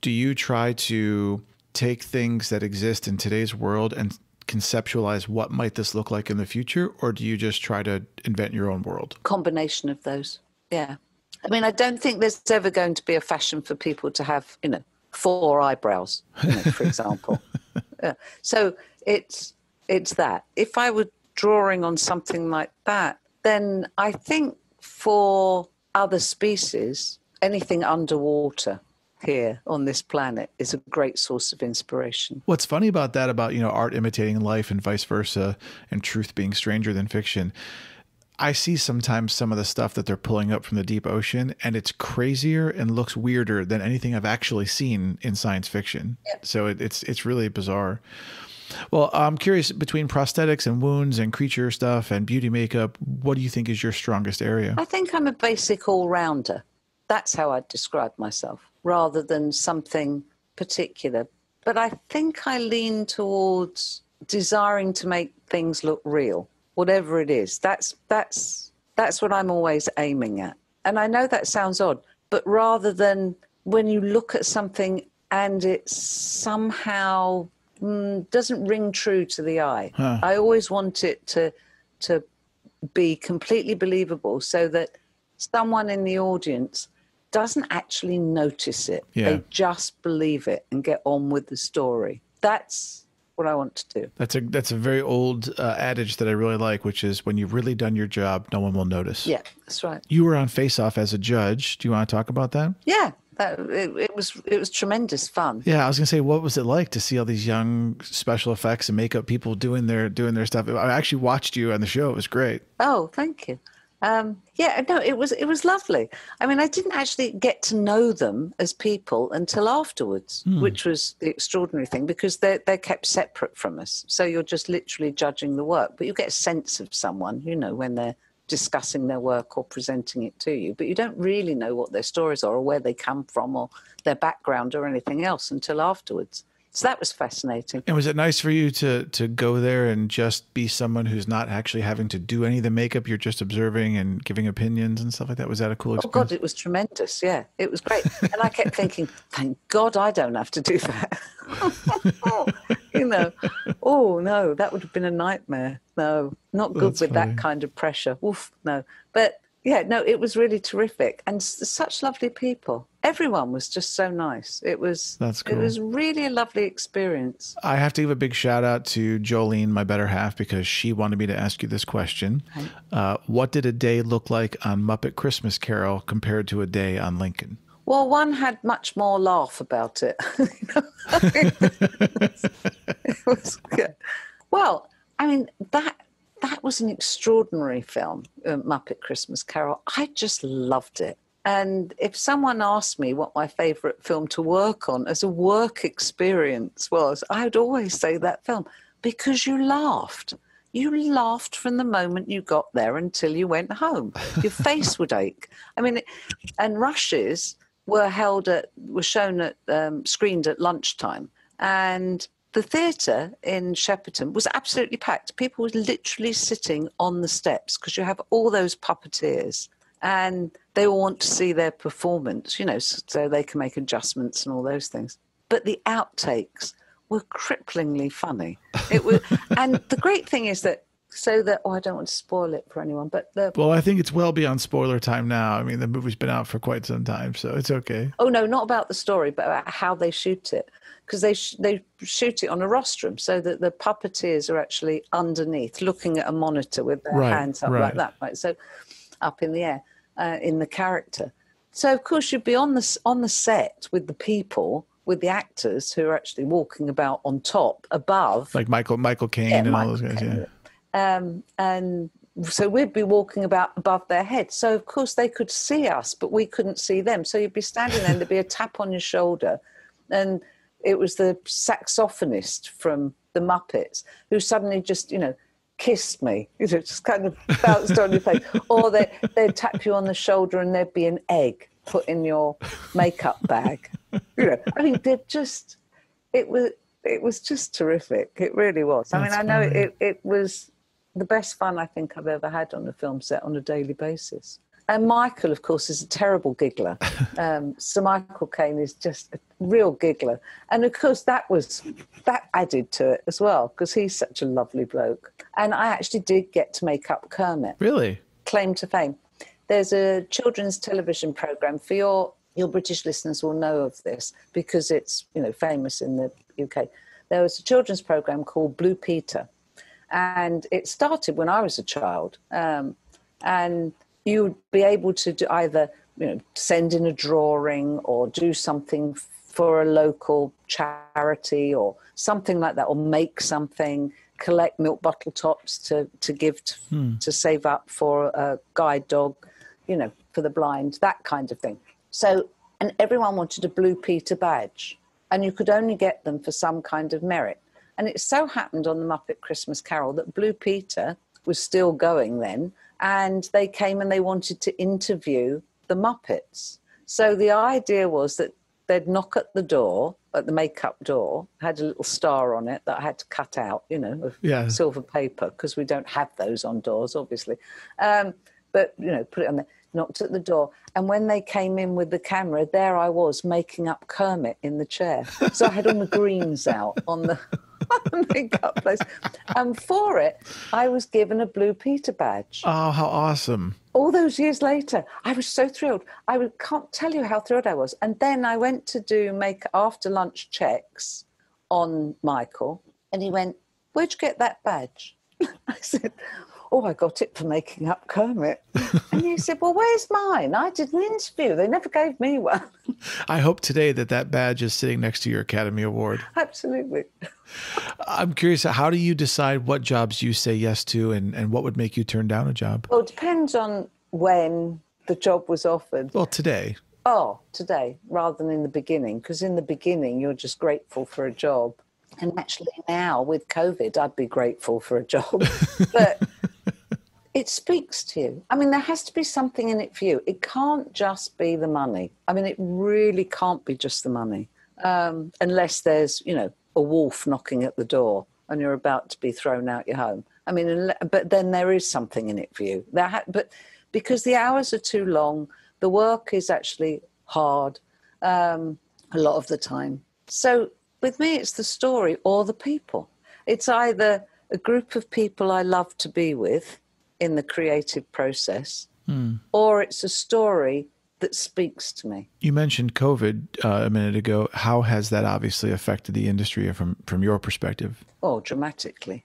do you try to take things that exist in today's world and conceptualize what might this look like in the future? Or do you just try to invent your own world? Combination of those. Yeah. I mean, I don't think there's ever going to be a fashion for people to have, 4 eyebrows, for example. So it's that. If I were drawing on something like that, then I think for other species, anything underwater here on this planet is a great source of inspiration. What's funny about that, about, art imitating life and vice versa, and truth being stranger than fiction, I see sometimes some of the stuff that they're pulling up from the deep ocean, and it's crazier and looks weirder than anything I've actually seen in science fiction. Yep. So it's really bizarre. Well, I'm curious, between prosthetics and wounds and creature stuff and beauty makeup, what do you think is your strongest area? I think I'm a basic all-rounder. That's how I'd describe myself, rather than something particular. But I think I lean towards desiring to make things look real. Whatever it is, that's what I'm always aiming at. And I know that sounds odd, but rather than when you look at something and it somehow doesn't ring true to the eye, I always want it to be completely believable so that someone in the audience doesn't actually notice it. Yeah. They just believe it and get on with the story. That's what I want to do. That's a very old adage that I really like, which is when you've really done your job, no one will notice. Yeah, that's right. You were on Face Off as a judge. Do you want to talk about that? Yeah, it was tremendous fun. Yeah, I was gonna say, what was it like to see all these young special effects and makeup people doing their stuff? I actually watched you on the show. It was great. Oh, thank you. It was lovely. I mean, I didn't actually get to know them as people until afterwards, which was the extraordinary thing, because they're kept separate from us. So you're just literally judging the work, but you get a sense of someone, when they're discussing their work or presenting it to you, but you don't really know what their stories are or where they come from or their background or anything else until afterwards. So that was fascinating. And was it nice for you to go there and just be someone who's not actually having to do any of the makeup? You're just observing and giving opinions and stuff like that. Was that a cool experience? Oh, God, it was tremendous. Yeah, it was great. And I kept thinking, thank God I don't have to do that. Oh, no, that would have been a nightmare. No, not good. That's with funny. That kind of pressure. Oof, no. But yeah, no, it was really terrific. And such lovely people. Everyone was just so nice. That's cool. It was really a lovely experience. I have to give a big shout out to Jolene, my better half, because she wanted me to ask you this question. Okay. What did a day look like on Muppet Christmas Carol compared to a day on Lincoln? Well, one had much more laugh about it. It was good. Well, I mean, that was an extraordinary film, Muppet Christmas Carol. I just loved it. And if someone asked me what my favourite film to work on as a work experience was, I would always say that film, because you laughed. You laughed from the moment you got there until you went home. Your face would ache. I mean, and rushes were screened at lunchtime. And the theatre in Shepperton was absolutely packed. People were literally sitting on the steps because you have all those puppeteers and they all want to see their performance, so they can make adjustments and all those things. But the outtakes were cripplingly funny. It was, and the great thing is that, I don't want to spoil it for anyone, but well, I think it's well beyond spoiler time now. I mean, the movie's been out for quite some time, so it's okay. Oh no, not about the story, but about how they shoot it, because they shoot it on a rostrum, so that the puppeteers are actually underneath, looking at a monitor with their hands up like that, right? So up in the air, in the character. So of course you'd be on the set with the people, with the actors who are actually walking about on top, above, like Michael Caine and all those guys, yeah. And So we'd be walking about above their heads. So, of course, they could see us, but we couldn't see them. So you'd be standing there and there'd be a tap on your shoulder. And it was the saxophonist from the Muppets who suddenly just, kissed me, just kind of bounced on your face. Or they'd tap you on the shoulder and there'd be an egg put in your makeup bag. I mean, it was just terrific. It really was. That's I know funny. it was the best fun I think I've ever had on a film set on a daily basis. And Michael, of course, is a terrible giggler. Sir Michael Caine is just a real giggler. And, of course, that added to it as well, because he's such a lovely bloke. And I actually did get to make up Kermit. Really? Claim to fame. There's a children's television programme. For your British listeners will know of this because it's, famous in the UK. There was a children's programme called Blue Peter. And it started when I was a child. And you would be able to do either, send in a drawing or do something for a local charity or something like that, or make something, collect milk bottle tops to give to save up for a guide dog, for the blind, that kind of thing. So, and everyone wanted a Blue Peter badge, and you could only get them for some kind of merit. And it so happened on the Muppet Christmas Carol that Blue Peter was still going then, and they came and they wanted to interview the Muppets. So the idea was that they'd knock at the door, at the makeup door, had a little star on it that I had to cut out, of silver paper, because we don't have those on doors, obviously. But, put it on there, knocked at the door. And when they came in with the camera, there I was making up Kermit in the chair. So I had all my greens out on the makeup place. And for it, I was given a Blue Peter badge. Oh, how awesome. All those years later, I was so thrilled. Can't tell you how thrilled I was. And then I went to do after lunch checks on Michael, and he went, "Where'd you get that badge?" I said, "Oh, I got it for making up Kermit." And he said, "Well, where's mine? I did an interview. They never gave me one." I hope today that badge is sitting next to your Academy Award. Absolutely. I'm curious, how do you decide what jobs you say yes to and what would make you turn down a job? Well, it depends on when the job was offered. Well, today. Oh, today, rather than in the beginning, because in the beginning, you're just grateful for a job. And actually now, with COVID, I'd be grateful for a job. But it speaks to you. There has to be something in it for you. It can't just be the money. It really can't be just the money. Unless there's, a wolf knocking at the door and you're about to be thrown out your home. But then there is something in it for you. But because the hours are too long, the work is actually hard a lot of the time. So with me, it's the story or the people. It's either a group of people I love to be with in the creative process, or it's a story that speaks to me. You mentioned COVID a minute ago. How has that obviously affected the industry from your perspective? Oh, dramatically.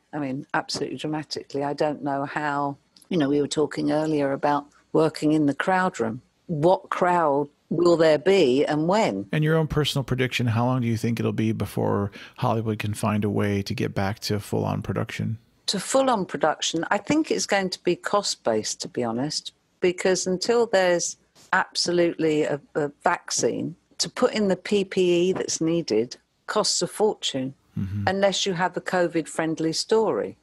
Absolutely dramatically. I don't know how, we were talking earlier about working in the crowd room. What crowd will there be and when? And your own personal prediction, how long do you think it'll be before Hollywood can find a way to get back to full-on production? To full-on production, I think it's going to be cost-based, to be honest, because until there's absolutely a vaccine, to put in the PPE that's needed costs a fortune, unless you have a COVID-friendly story.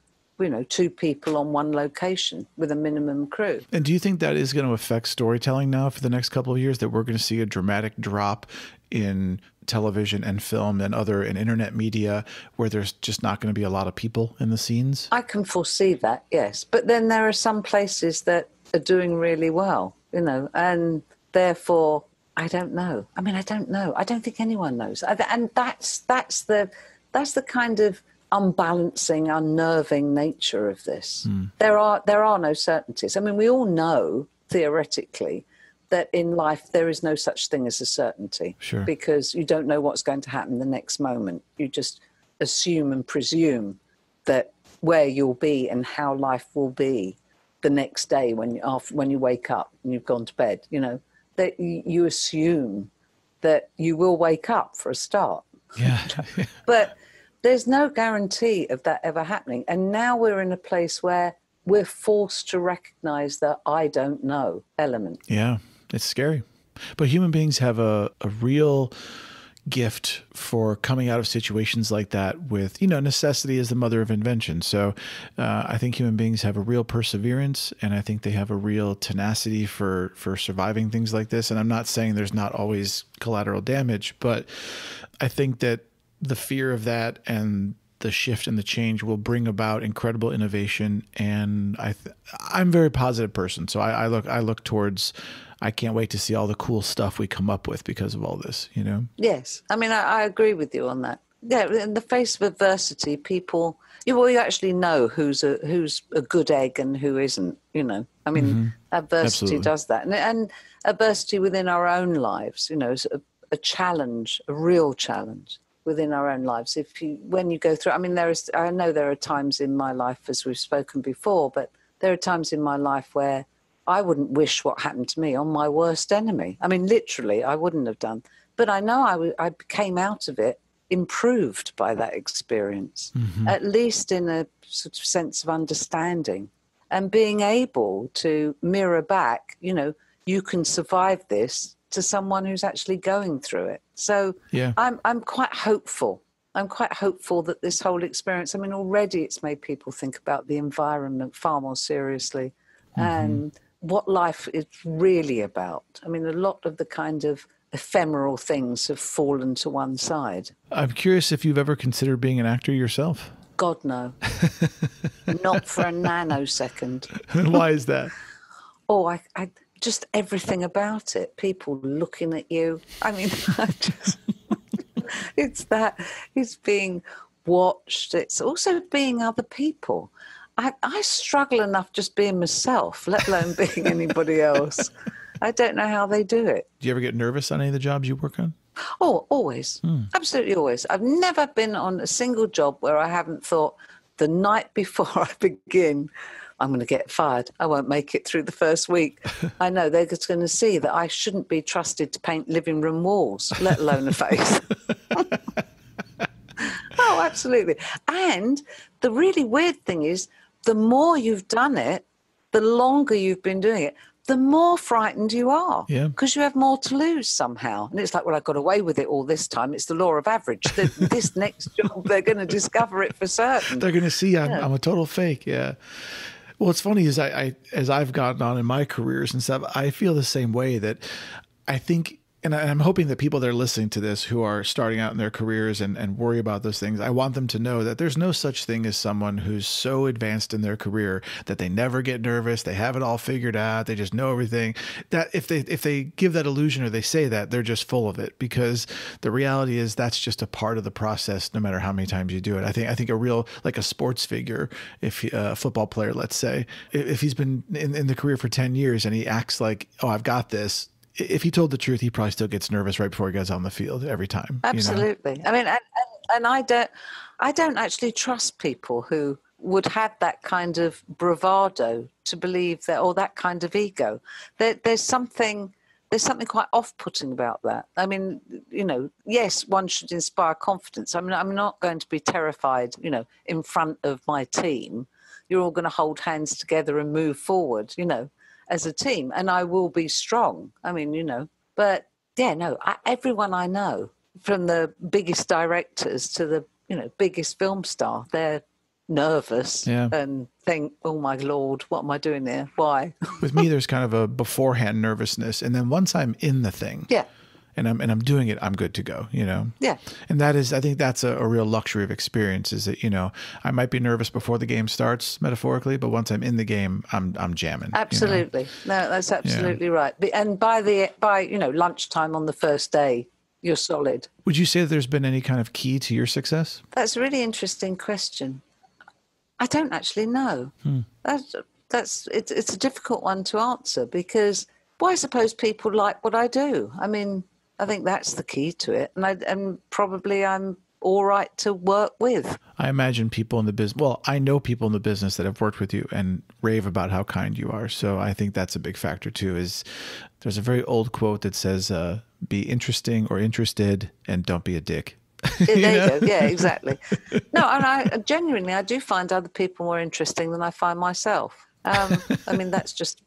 2 people on one location with a minimum crew. And do you think that is going to affect storytelling now for the next couple of years, that we're going to see a dramatic drop in television and film and internet media where there's just not going to be a lot of people in the scenes? I can foresee that, yes. But then there are some places that are doing really well, and therefore, I don't know. I don't know. I don't think anyone knows. And that's the kind of unbalancing, unnerving nature of this. There are no certainties. We all know, theoretically, that in life there is no such thing as a certainty. Sure. Because you don't know what's going to happen the next moment. You just assume and presume that where you'll be and how life will be the next day when you wake up and you've gone to bed, that you assume that you will wake up for a start. Yeah. But there's no guarantee of that ever happening. And now we're in a place where we're forced to recognize that I don't know element. Yeah, it's scary. But human beings have a real gift for coming out of situations like that with, necessity is the mother of invention. So I think human beings have a real perseverance, and I think they have a real tenacity for surviving things like this. And I'm not saying there's not always collateral damage, but I think that the fear of that and the shift and the change will bring about incredible innovation. And I'm a very positive person. So I look towards, I can't wait to see all the cool stuff we come up with because of all this, Yes. I mean, I agree with you on that. Yeah. In the face of adversity, people, you actually know who's a good egg and who isn't, I mean, adversity Absolutely. does that. And adversity within our own lives, is a challenge, a real challenge within our own lives. When you go through, I mean, I know there are times in my life, as we've spoken before, but there are times in my life where I wouldn't wish what happened to me on my worst enemy. I mean, literally, I wouldn't have done. But I know I came out of it improved by that experience, at least in a sort of sense of understanding and being able to mirror back, you can survive this, to someone who's actually going through it. So yeah. I'm quite hopeful. I'm quite hopeful that this whole experience, I mean, already it's made people think about the environment far more seriously and what life is really about. I mean, a lot of the kind of ephemeral things have fallen to one side. I'm curious if you've ever considered being an actor yourself. God, no. Not for a nanosecond. Why is that? Oh, I just everything about it. People looking at you. I mean, it's being watched. It's also being other people. I struggle enough just being myself, let alone being anybody else. I don't know how they do it. Do you ever get nervous on any of the jobs you work on? Oh, always. Absolutely always. I've never been on a single job where I haven't thought the night before I begin, I'm going to get fired. I won't make it through the first week. I know they're just going to see that I shouldn't be trusted to paint living room walls, let alone a face. Oh, absolutely. And the really weird thing is, the more you've done it, the longer you've been doing it, the more frightened you are. Yeah. Because you have more to lose somehow. And it's like, well, I got away with it all this time. It's the law of average. This next job, they're going to discover it for certain. They're going to see I'm a total fake. Yeah. Well, what's funny is as I've gotten on in my careers and stuff, I feel the same way, that I think, and I'm hoping that people that are listening to this who are starting out in their careers and worry about those things, I want them to know that there's no such thing as someone who's so advanced in their career that they never get nervous, they have it all figured out, they just know everything. That if they give that illusion or they say that, they're just full of it, because the reality is that's just a part of the process no matter how many times you do it. I think a real, like a sports figure, if a football player, let's say, if he's been in the career for 10 years and he acts like, oh, I've got this, if he told the truth, he probably still gets nervous right before he goes on the field every time. Absolutely. I mean, and I don't actually trust people who would have that kind of bravado to believe that, or that kind of ego. There's something quite off-putting about that. I mean, yes, one should inspire confidence. I mean, I'm not going to be terrified, in front of my team. You're all going to hold hands together and move forward, as a team, and I will be strong. I mean, but yeah, no, everyone I know, from the biggest directors to the, biggest film star, they're nervous and think, oh my Lord, what am I doing there? Why? With me, there's kind of a beforehand nervousness. And then once I'm in the thing, and I'm doing it, I'm good to go, Yeah. And that is, I think that's a real luxury of experience, is that, I might be nervous before the game starts, metaphorically, but once I'm in the game, I'm jamming. Absolutely. No, that's absolutely right. And by lunchtime on the first day, you're solid. Would you say that there's been any kind of key to your success? That's a really interesting question. I don't actually know. It's a difficult one to answer, because, well, I suppose people like what I do. I mean, I think that's the key to it. And probably I'm all right to work with. I imagine people in the business, well, I know people in the business that have worked with you and rave about how kind you are. So I think that's a big factor too. Is there's a very old quote that says, be interesting or interested and don't be a dick. There you go. Yeah, exactly. No, and I genuinely, I do find other people more interesting than I find myself. I mean, that's just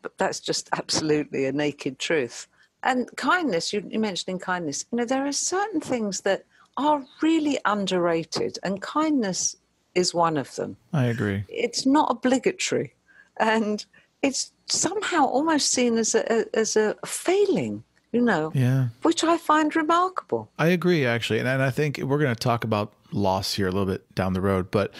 absolutely a naked truth. And kindness, you're mentioning kindness. There are certain things that are really underrated, and kindness is one of them. I agree. It's not obligatory, and it's somehow almost seen as a failing. Yeah. Which I find remarkable. I agree, actually. And I think we're going to talk about loss here a little bit down the road, but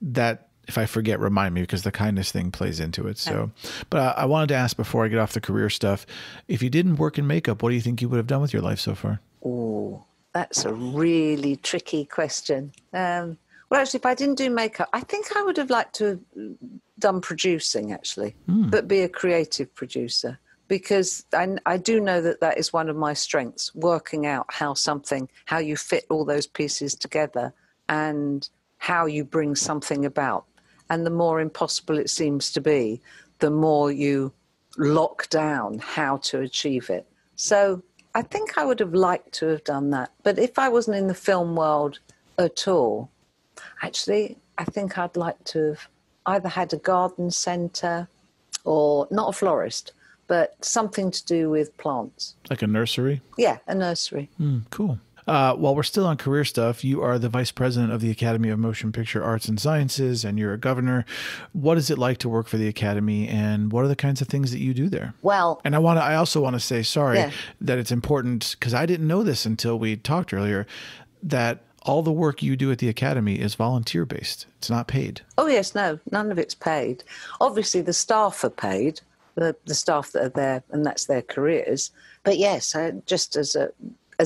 that, if I forget, remind me, because the kindness thing plays into it. So, but I wanted to ask before I get off the career stuff, if you didn't work in makeup, what do you think you would have done with your life so far? Oh, that's a really tricky question. Well, actually, if I didn't do makeup, I think I would have liked to have done producing, actually, but be a creative producer. Because I do know that is one of my strengths, working out how you fit all those pieces together and how you bring something about. And the more impossible it seems to be, the more you lock down how to achieve it. So I think I would have liked to have done that. But if I wasn't in the film world at all, actually, I think I'd like to have either had a garden centre or not a florist, but something to do with plants. Like a nursery? Yeah, a nursery. Cool. While we're still on career stuff, you are the vice president of the Academy of Motion Picture Arts and Sciences, and you're a governor. What is it like to work for the Academy, and what are the kinds of things that you do there? Well, and I also want to say, that it's important, because I didn't know this until we talked earlier, that all the work you do at the Academy is volunteer-based. It's not paid. Oh, yes, no, none of it's paid. Obviously, the staff are paid. The staff that are there, and that's their careers. But yes, just as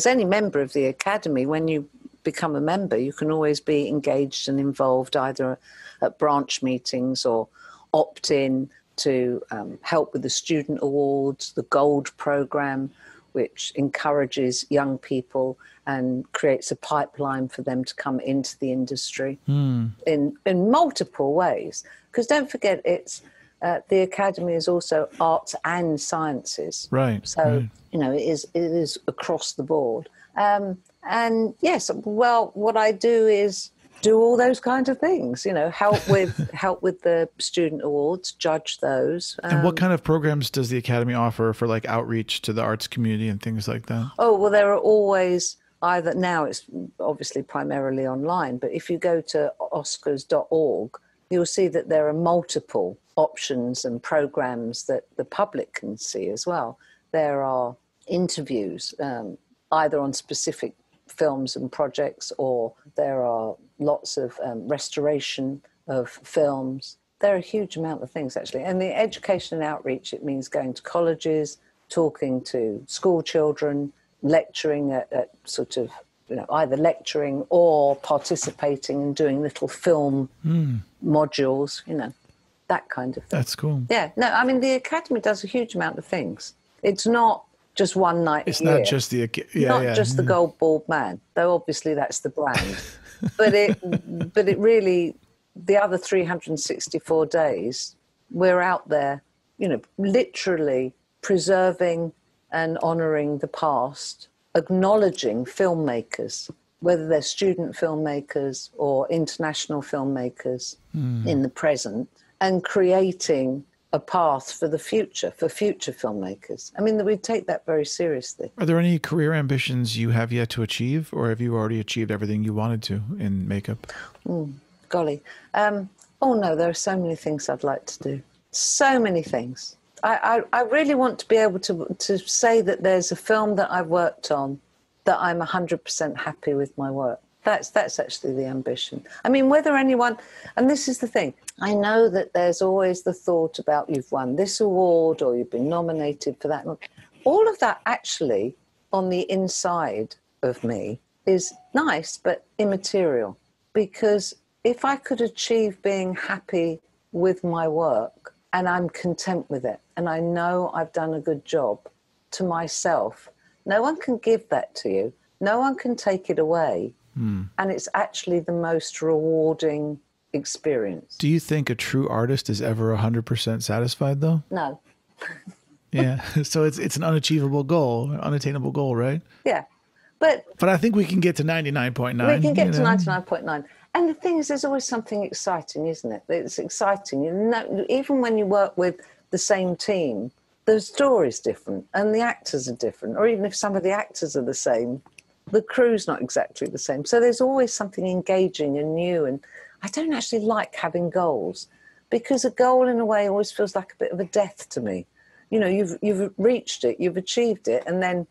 any member of the Academy, when you become a member, you can always be engaged and involved either at branch meetings or opt in to help with the student awards, the Gold programme, which encourages young people and creates a pipeline for them to come into the industry in multiple ways. Because don't forget, the Academy is also arts and sciences. Right. So, it is across the board. And yes, well, what I do is do all those kinds of things, help with the student awards, judge those. And what kind of programs does the Academy offer for like outreach to the arts community and things like that? Oh, well, there are always now it's obviously primarily online, but if you go to oscars.org, you'll see that there are multiple options and programs that the public can see as well. There are interviews, either on specific films and projects, or there are lots of restoration of films. There are a huge amount of things, actually. And the education and outreach, it means going to colleges, talking to school children, lecturing at sort of, either lecturing or participating and doing little film modules, that kind of thing. That's cool. Yeah. No, I mean, the Academy does a huge amount of things. It's not just one night It's a year. not just the... just the gold bald man, though obviously that's the brand. but it really, the other 364 days, we're out there, literally preserving and honouring the past, acknowledging filmmakers, whether they're student filmmakers or international filmmakers in the present, and creating a path for the future, for future filmmakers. I mean, we take that very seriously. Are there any career ambitions you have yet to achieve, or have you already achieved everything you wanted to in makeup? Golly. Oh, no, there are so many things I'd like to do. So many things. I really want to be able to say that there's a film that I've worked on that I'm 100% happy with my work. That's actually the ambition. I mean, whether anyone, and this is the thing, I know that there's always the thought about you've won this award or you've been nominated for that. All of that actually on the inside of me is nice but immaterial, because if I could achieve being happy with my work and I'm content with it and I know I've done a good job to myself, no one can give that to you. No one can take it away. And it's actually the most rewarding experience. Do you think a true artist is ever 100% satisfied, though? No. Yeah. So it's an unachievable goal, unattainable goal, right? Yeah. But I think we can get to 99.9. we can get to 99.9. And the thing is, there's always something exciting, isn't it? It's exciting. You know, even when you work with the same team, the story's different and the actors are different. Or even if some of the actors are the same, the crew's not exactly the same. So there's always something engaging and new. And I don't actually like having goals, because a goal in a way always feels like a bit of a death to me. You know, you've reached it, you've achieved it, and then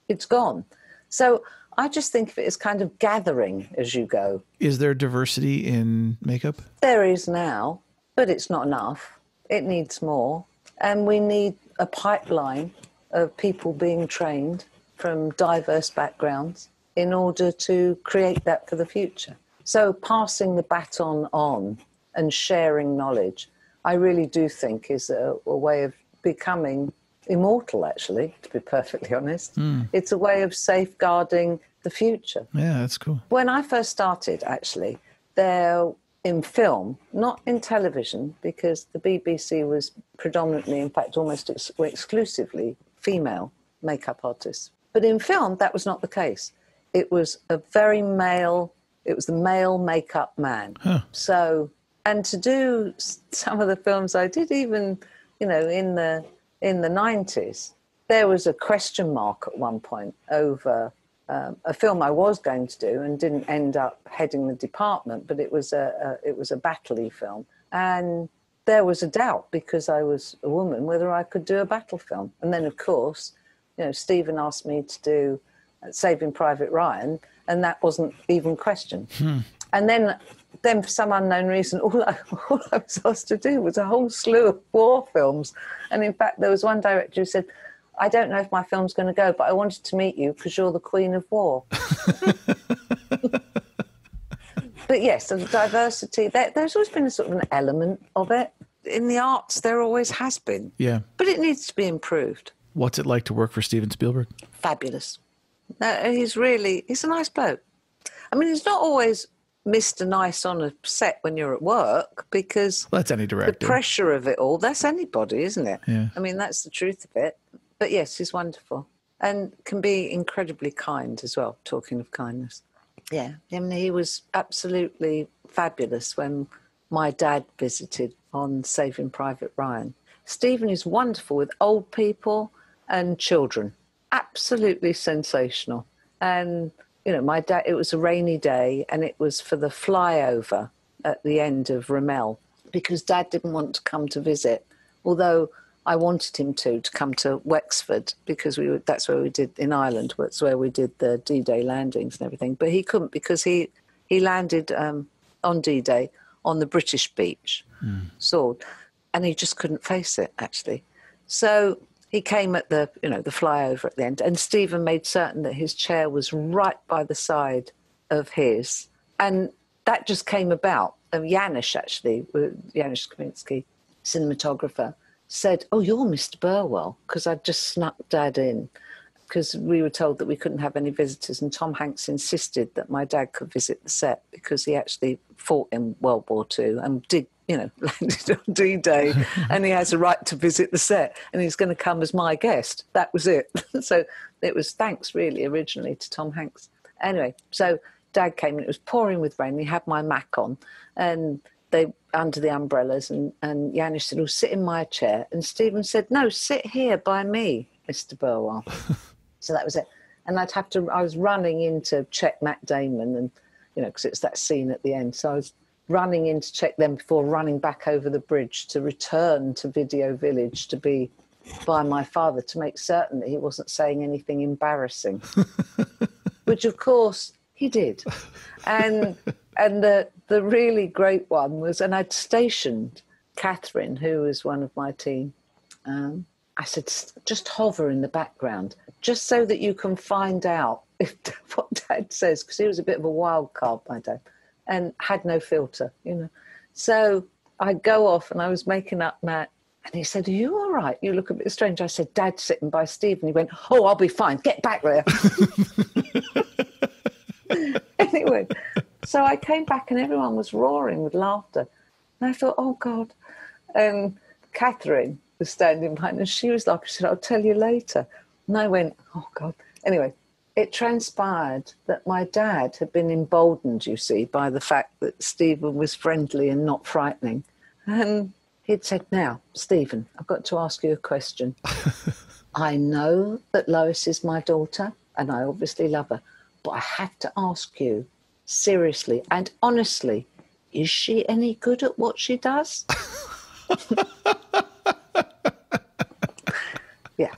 it's gone. So I just think of it as kind of gathering as you go. Is there diversity in makeup? There is now, but it's not enough. It needs more. And we need a pipeline of people being trained from diverse backgrounds in order to create that for the future. So passing the baton on and sharing knowledge, I really do think is a way of becoming immortal, actually, to be perfectly honest. It's a way of safeguarding the future. Yeah, that's cool. When I first started, actually, there in film, not in television, because the BBC was predominantly, in fact, almost exclusively female makeup artists. But in film, that was not the case. It was the male makeup man. Huh. So, and to do some of the films I did, even, you know, in the 90s, there was a question mark at one point over a film I was going to do and didn't end up heading the department, but it was a battle-y film. And there was a doubt, because I was a woman, whether I could do a battle film. And then, of course, you know, Stephen asked me to do Saving Private Ryan, and that wasn't even questioned. And then for some unknown reason, all I was asked to do was a whole slew of war films. And in fact, there was one director who said, I don't know if my film's going to go, but I wanted to meet you because you're the Queen of War. But yes, the diversity, there's always been a sort of an element of it. In the arts, there always has been. Yeah. But it needs to be improved. What's it like to work for Steven Spielberg? Fabulous. He's a nice bloke. I mean, he's not always Mr. Nice on a set when you're at work, because Well, that's any director. the pressure of it all, that's anybody, isn't it? Yeah. I mean, that's the truth of it. But yes, he's wonderful and can be incredibly kind as well, talking of kindness. Yeah, I mean, he was absolutely fabulous when my dad visited on Saving Private Ryan. Stephen is wonderful with old people and children. Absolutely sensational. And, you know, my dad, it was a rainy day and it was for the flyover at the end of Rommel, because Dad didn't want to come to visit, although I wanted him to come to Wexford, because that's where we did, in Ireland, that's where we did the D-Day landings and everything. But he couldn't, because he landed on D-Day on the British beach, Sword, and he just couldn't face it, actually. So he came at the flyover at the end, and Stephen made certain that his chair was right by the side of his, and that just came about. Janusz Kaminski, cinematographer, said, "Oh, you're Mr. Burwell," because I'd just snuck Dad in, because we were told that we couldn't have any visitors, and Tom Hanks insisted that my dad could visit the set because he actually fought in World War II and did, landed on D-Day, and he has a right to visit the set, and he's going to come as my guest. That was it. So it was thanks, really, originally to Tom Hanks. Anyway, so Dad came, and it was pouring with rain. He had my Mac on, and they under the umbrellas, and Janusz said, "Oh, sit in my chair." And Stephen said, "No, sit here by me, Mr. Burwell." So that was it. And I was running in to check Matt Damon, and, because it's that scene at the end. So I was running in to check them before running back over the bridge to return to Video Village to be by my father, to make certain that he wasn't saying anything embarrassing, which, of course, he did. And the really great one was, and I'd stationed Catherine, who was one of my team. I said, just hover in the background, just so that you can find out what Dad says, because he was a bit of a wild card, my dad, and had no filter, So I go off, and I was making up Matt, and he said, "Are you all right? You look a bit strange." I said, "Dad's sitting by Steve." And he went, "Oh, I'll be fine. Get back there." Anyway, so I came back, and everyone was roaring with laughter. And I thought, oh, God. And Catherine was standing behind, and she was like, she said, "I'll tell you later." And I went, oh, God. Anyway, it transpired that my dad had been emboldened, you see, by the fact that Stephen was friendly and not frightening. And he'd said, now, Stephen, I've got to ask you a question. I know that Lois is my daughter, and I obviously love her, but I have to ask you, seriously and honestly, is she any good at what she does? Yeah.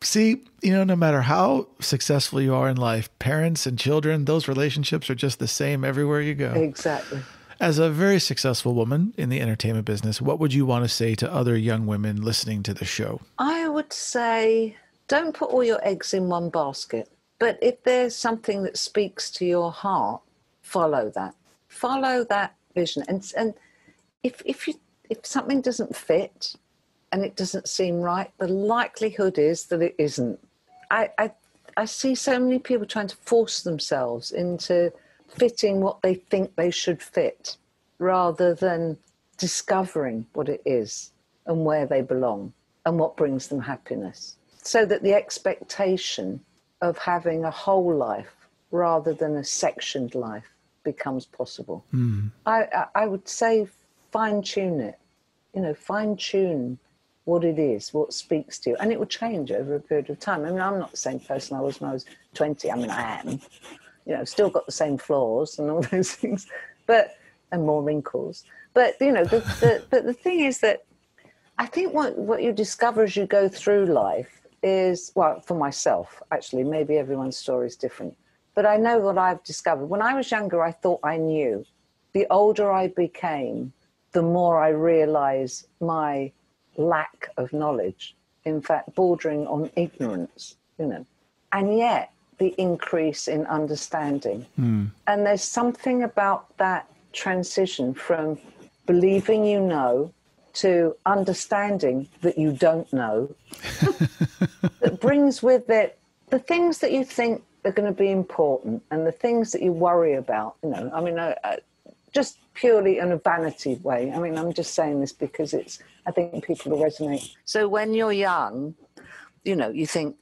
See, no matter how successful you are in life, parents and children, those relationships are just the same everywhere you go. Exactly. As a very successful woman in the entertainment business, what would you want to say to other young women listening to the show? I would say, don't put all your eggs in one basket. But if there's something that speaks to your heart, follow that. Follow that vision. And if something doesn't fit and it doesn't seem right, the likelihood is that it isn't. I see so many people trying to force themselves into fitting what they think they should fit, rather than discovering what it is and where they belong and what brings them happiness. So that the expectation of having a whole life rather than a sectioned life becomes possible. I would say fine-tune it. Fine-tune what it is, what speaks to you. And it will change over a period of time. I mean, I'm not the same person I was when I was 20. I mean, I am. Still got the same flaws and all those things, and more wrinkles. But, the thing is that I think what you discover as you go through life is, well, for myself, actually, maybe everyone's story is different. But I know what I've discovered. When I was younger, I thought I knew. The older I became, the more I realised my lack of knowledge, in fact, bordering on ignorance, And yet, the increase in understanding. And there's something about that transition from believing you know to understanding that you don't know that brings with it the things that you think are going to be important and the things that you worry about, just purely in a vanity way. I mean, I'm just saying this because I think people will resonate. So when you're young, you think,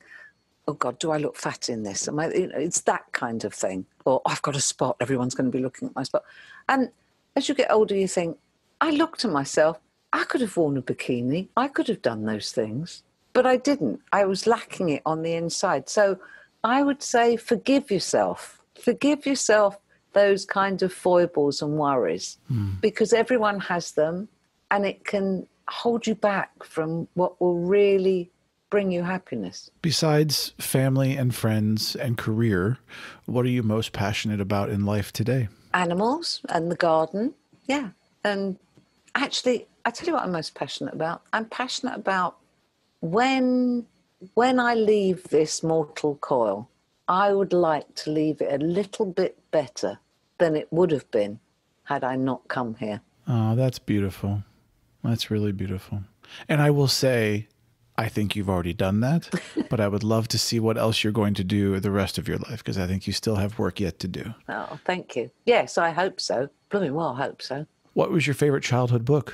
oh God, do I look fat in this? It's that kind of thing. Or I've got a spot, everyone's going to be looking at my spot. And as you get older, you think, I looked at myself, I could have worn a bikini, I could have done those things, but I didn't. I was lacking it on the inside. So I would say forgive yourself. Forgive yourself those kind of foibles and worries, because everyone has them, and it can hold you back from what will really bring you happiness. Besides family and friends and career, what are you most passionate about in life today? Animals and the garden, yeah. And actually, I tell you what I'm most passionate about. I'm passionate about when I leave this mortal coil, I would like to leave it a little bit better than it would have been had I not come here. Oh, that's beautiful. That's really beautiful. And I will say, I think you've already done that, but I would love to see what else you're going to do the rest of your life, because I think you still have work yet to do. Oh, thank you. Yes, I hope so. Blooming well, I hope so. What was your favorite childhood book?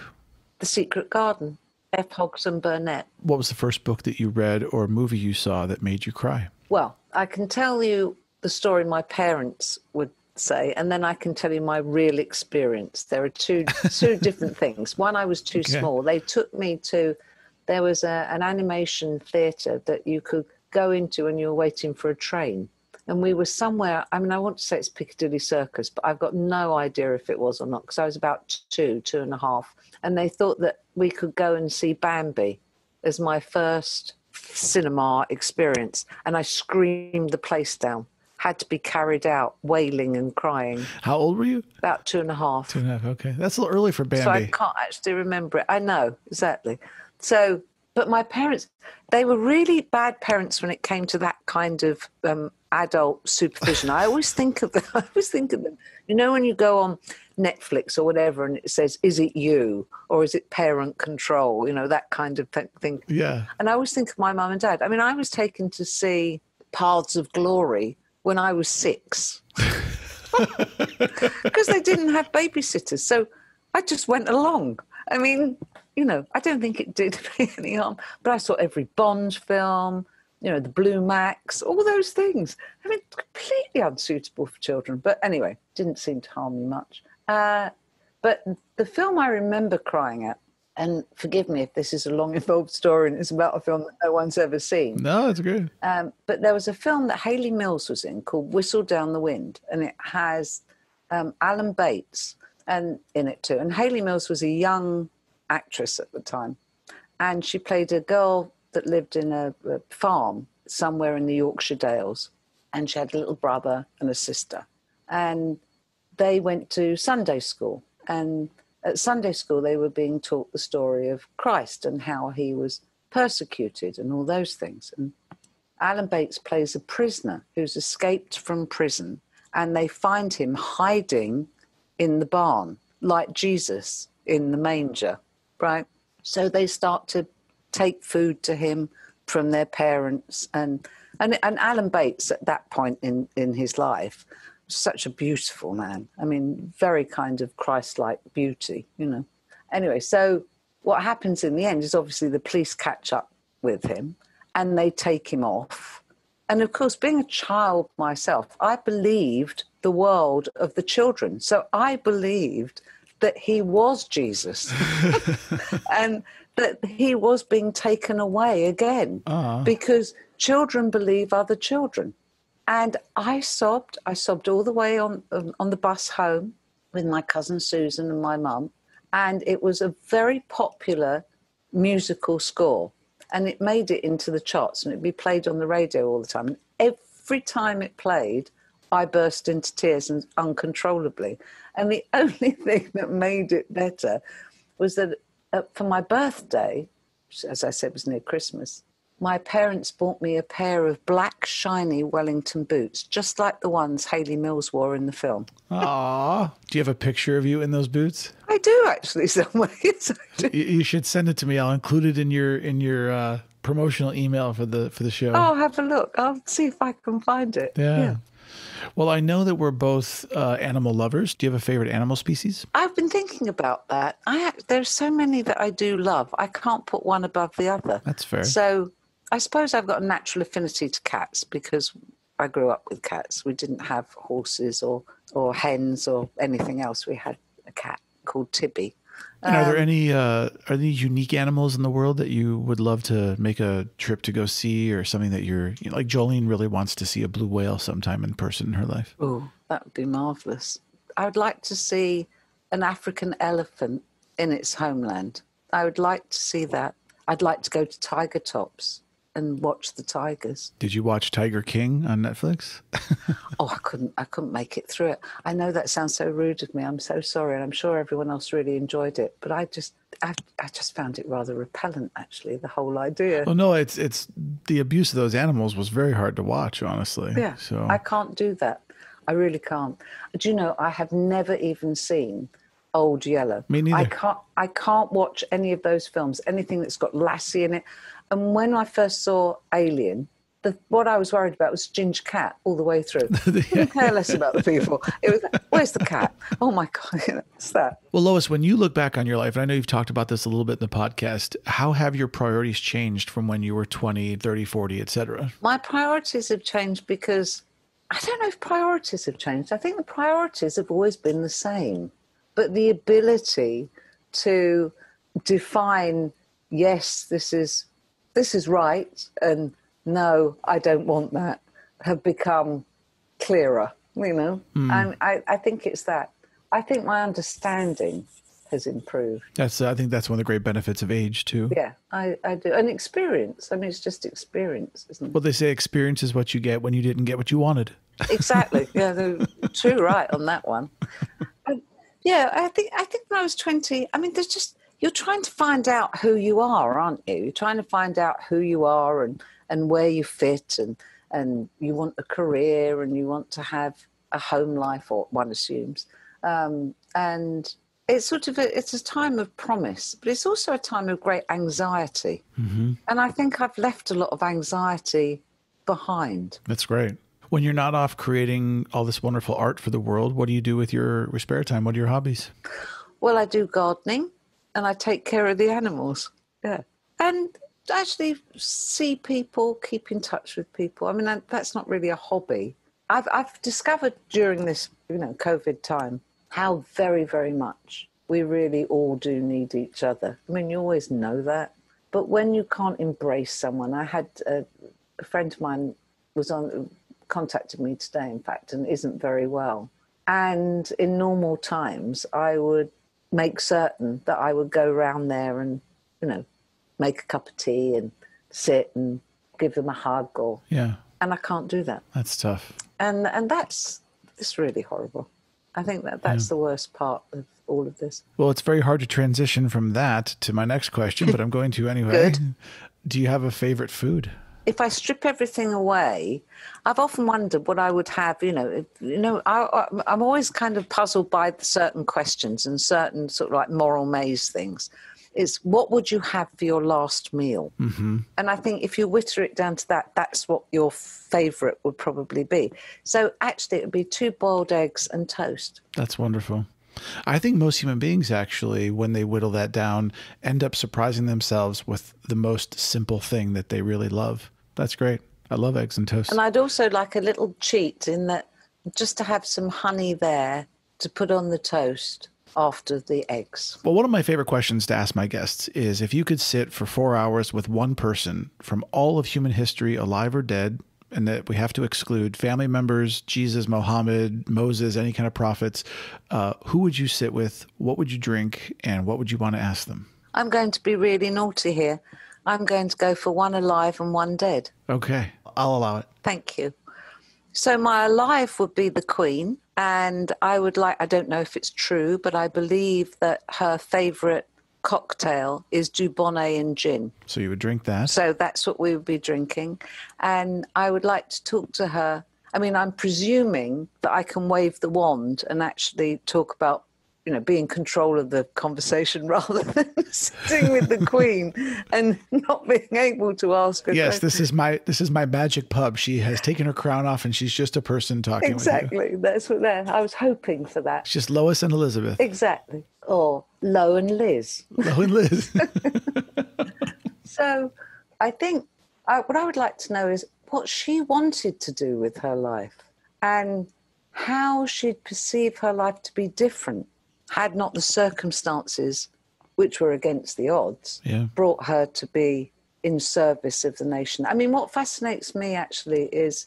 The Secret Garden, F. Hogson Burnett. What was the first book that you read or movie you saw that made you cry? Well, I can tell you the story my parents would say, and then I can tell you my real experience. There are two different things. One, I was too small. They took me to... There was an animation theatre that you could go into when you were waiting for a train. And we were somewhere, I want to say it's Piccadilly Circus, but I've got no idea if it was or not, because I was about 2.5. And they thought that we could go and see Bambi as my first cinema experience. And I screamed the place down, had to be carried out, wailing and crying. How old were you? About 2.5. 2.5, okay. That's a little early for Bambi. So I can't actually remember it. I know, exactly. So, but my parents, they were really bad parents when it came to that kind of adult supervision. I always think of them. When you go on Netflix or whatever and it says, is it you or is it parent control? That kind of thing. Yeah. And I always think of my mum and dad. I was taken to see Paths of Glory when I was 6 because they didn't have babysitters. So I just went along. I don't think it did me any harm, but I saw every Bond film, the Blue Max, all those things. I mean, completely unsuitable for children. But anyway, didn't seem to harm me much. But the film I remember crying at, and forgive me if this is a long, involved story and it's about a film that no one's ever seen. No, it's good. But there was a film that Hayley Mills was in called Whistle Down the Wind, and it has Alan Bates in it too. And Hayley Mills was a young actress at the time, and she played a girl that lived in a farm somewhere in the Yorkshire Dales, and she had a little brother and a sister. And they went to Sunday school, and at Sunday school, they were being taught the story of Christ and how he was persecuted and all those things. And Alan Bates plays a prisoner who's escaped from prison, and they find him hiding in the barn, like Jesus in the manger, right? So they start to take food to him from their parents. And Alan Bates, at that point in his life, such a beautiful man. I mean, very kind of Christ-like beauty, Anyway, so what happens in the end is obviously the police catch up with him and they take him off. And of course, being a child myself, I believed the world of the children. So I believed that he was Jesus and that he was being taken away again because children believe other children. And I sobbed all the way on the bus home with my cousin Susan and my mum. And it was a very popular musical score. And it made it into the charts, and it'd be played on the radio all the time. And every time it played, I burst into tears and uncontrollably. And the only thing that made it better was that for my birthday, which, as I said, was near Christmas, my parents bought me a pair of black, shiny Wellington boots, just like the ones Hayley Mills wore in the film. Aww. Do you have a picture of you in those boots? I do, actually, somewhere. Yes, I do. You should send it to me. I'll include it in your promotional email for the show. Oh, have a look. I'll see if I can find it. Yeah. Well, I know that we're both animal lovers. Do you have a favorite animal species? I've been thinking about that. There's so many that I do love. I can't put one above the other. That's fair. So I suppose I've got a natural affinity to cats because I grew up with cats. We didn't have horses or hens or anything else. We had a cat called Tibby. And are there any unique animals in the world that you would love to make a trip to go see, or something that like Jolene really wants to see a blue whale sometime in person in her life? Oh, that would be marvelous. I would like to see an African elephant in its homeland. I would like to see that. I'd like to go to tiger tops and watch the tigers. Did you watch Tiger King on Netflix? Oh, I couldn't make it through it. I know that sounds so rude of me. I'm so sorry, and I'm sure everyone else really enjoyed it. But I just found it rather repellent, actually, the whole idea. Well, no, it's the abuse of those animals was very hard to watch, honestly. Yeah, so I can't do that. I really can't. Do you know, I have never even seen Old Yeller. Me neither. I can't watch any of those films, anything that's got Lassie in it. And when I first saw Alien, what I was worried about was Ginger Cat all the way through. I didn't care less about the people. It was like, where's the cat? Oh, my God, it's that. Well, Lois, when you look back on your life, and I know you've talked about this a little bit in the podcast, how have your priorities changed from when you were 20, 30, 40, et cetera? My priorities have changed because I don't know if priorities have changed. I think the priorities have always been the same. But the ability to define, yes, this is right, and no, I don't want that, have become clearer, And I think it's that. I think my understanding has improved. I think that's one of the great benefits of age, too. Yeah, I do. And experience. I mean, it's just experience, isn't it? Well, they say experience is what you get when you didn't get what you wanted. Exactly. Yeah, they're too right on that one. Yeah, I think when I was 20, I mean, you're trying to find out who you are, aren't you? You're trying to find out who you are and where you fit, and you want a career, and you want to have a home life, or one assumes. And it's it's a time of promise, but it's also a time of great anxiety. Mm-hmm. And I think I've left a lot of anxiety behind. That's great. When you're not off creating all this wonderful art for the world, what do you do with your spare time? What are your hobbies? Well, I do gardening, and I take care of the animals. Yeah. And actually see people, keep in touch with people. I mean, that's not really a hobby. I've discovered during this, COVID time, how very, very much we really all do need each other. I mean, you always know that. But when you can't embrace someone, I had a friend of mine contacted me today, in fact, and isn't very well. And in normal times, I would make certain that I would go around there and, make a cup of tea and sit and give them a hug and I can't do that. That's tough. And it's really horrible. I think that's the worst part of all of this. Well, it's very hard to transition from that to my next question, but I'm going to anyway. Good. Do you have a favorite food? If I strip everything away, I've often wondered what I would have, I'm always kind of puzzled by certain questions and certain sort of like moral maze things. It's what would you have for your last meal? Mm-hmm. And I think if you witter it down to that, that's what your favourite would probably be. So actually it would be 2 boiled eggs and toast. That's wonderful. I think most human beings actually, when they whittle that down, end up surprising themselves with the most simple thing that they really love. That's great. I love eggs and toast. And I'd also like a little cheat in that just to have some honey there to put on the toast after the eggs. Well, one of my favorite questions to ask my guests is if you could sit for 4 hours with one person from all of human history, alive or dead, and that we have to exclude family members, Jesus, Mohammed, Moses, any kind of prophets, who would you sit with? What would you drink? And what would you want to ask them? I'm going to be really naughty here. I'm going to go for 1 alive and 1 dead. Okay, I'll allow it. Thank you. So my alive would be the Queen, and I don't know if it's true, but I believe that her favourite cocktail is Dubonnet and gin. So you would drink that? So that's what we would be drinking. And I would like to talk to her. I mean, I'm presuming that I can wave the wand and actually talk about, be in control of the conversation rather than sitting with the Queen and not being able to ask her. Yes, this is my magic pub. She has taken her crown off and she's just a person talking exactly. with you. That's what I was hoping for that. It's just Lois and Elizabeth. Exactly. Or Lo and Liz. Lo and Liz. So I think what I would like to know is what she wanted to do with her life and how she'd perceive her life to be different had not the circumstances, which were against the odds, brought her to be in service of the nation. I mean, what fascinates me actually is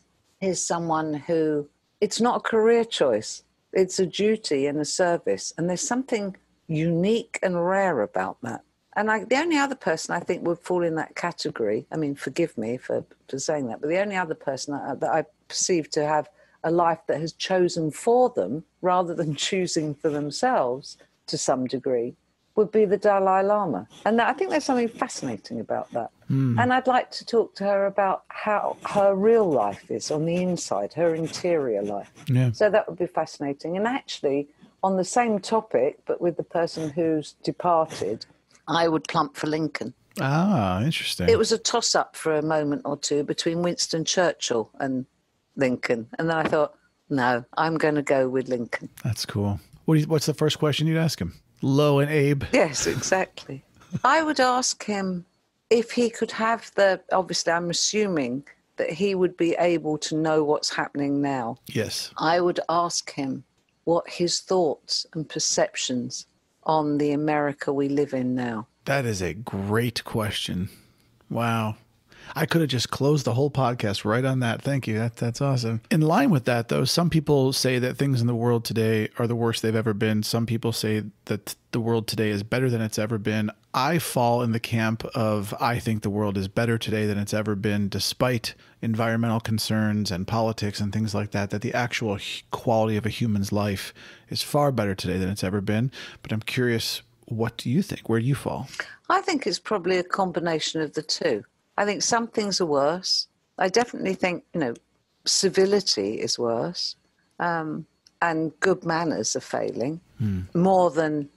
someone who, it's not a career choice, it's a duty and a service. And there's something unique and rare about that. And the only other person I think would fall in that category, I mean, forgive me for saying that, but the only other person that I perceive to have a life that has chosen for them rather than choosing for themselves to some degree would be the Dalai Lama. And I think there's something fascinating about that. And I'd like to talk to her about how her real life is on the inside, her interior life. Yeah. So that would be fascinating. And actually, on the same topic, but with the person who's departed, I would plump for Lincoln. Ah, interesting. It was a toss-up for a moment or two between Winston Churchill and Lincoln. And then I thought, no, I'm going to go with Lincoln. That's cool. What's the first question you'd ask him? Lo and Abe. Yes, exactly. I would ask him if he could have obviously I'm assuming that he would be able to know what's happening now. Yes. I would ask him what his thoughts and perceptions on the America we live in now. That is a great question. Wow. I could have just closed the whole podcast right on that. Thank you. That's awesome. In line with that, though, some people say that things in the world today are the worst they've ever been. Some people say that the world today is better than it's ever been. I fall in the camp of I think the world is better today than it's ever been, despite environmental concerns and politics and things like that, that the actual quality of a human's life is far better today than it's ever been. But I'm curious, what do you think? Where do you fall? I think it's probably a combination of the two. I think some things are worse. I definitely think, civility is worse, and good manners are failing more than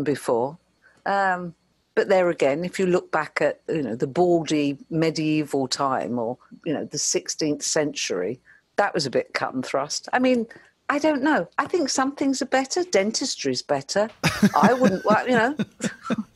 before. But there again, if you look back at the baldy medieval time or the 16th century, that was a bit cut and thrust. I mean, I don't know. I think some things are better. Dentistry's better. I wouldn't,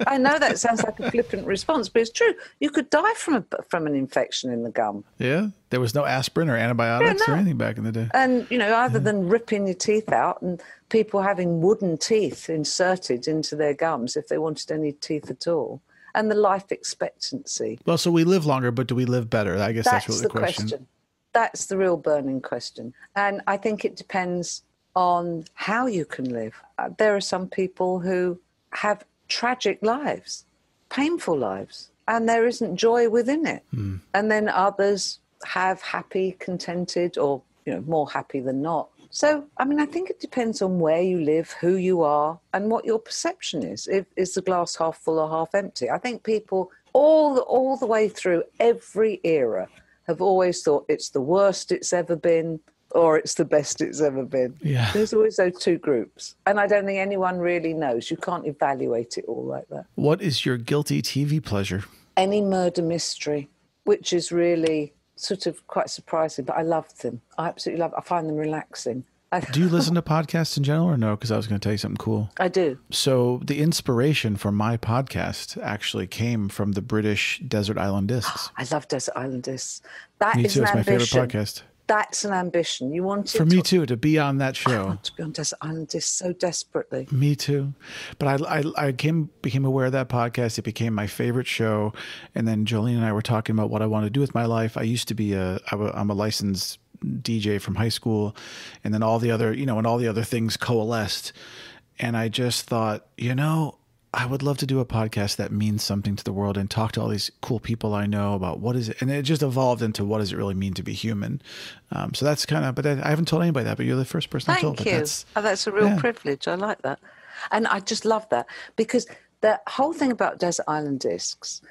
I know that sounds like a flippant response, but it's true. You could die from an infection in the gum. Yeah, there was no aspirin or antibiotics or anything back in the day. And, other than ripping your teeth out and people having wooden teeth inserted into their gums if they wanted any teeth at all, and the life expectancy. Well, so we live longer, but do we live better? I guess that's really the question. That's the real burning question. And I think it depends on how you can live. There are some people who have tragic lives, painful lives, and there isn't joy within it. And then others have happy, contented, or more happy than not. So, I think it depends on where you live, who you are, and what your perception is. Is the glass half full or half empty? I think people all the way through every era have always thought it's the worst it's ever been or it's the best it's ever been. Yeah. There's always those two groups. And I don't think anyone really knows. You can't evaluate it all like that. What is your guilty TV pleasure? Any murder mystery, which is really sort of quite surprising, but I love them. I absolutely love. I find them relaxing. Do you listen to podcasts in general or no? Because I was going to tell you something cool. I do. So the inspiration for my podcast actually came from the British Desert Island Discs. I love Desert Island Discs. That Me is too. an It's my ambition. favorite podcast. That's an ambition. You want it for me too, to be on that show. I want to be on Desert Island Discs so desperately. Me too. But I became aware of that podcast. It became my favorite show. And then Jolene and I were talking about what I want to do with my life. I used to be I'm a licensed DJ from high school, and then all the other, and all the other things coalesced. And I just thought, I would love to do a podcast that means something to the world and talk to all these cool people I know about what is it. And it just evolved into what does it really mean to be human? So that's kind of, but I haven't told anybody that, but you're the first person I told. Thank you. That's a real privilege. I like that. And I just love that, because the whole thing about Desert Island Discs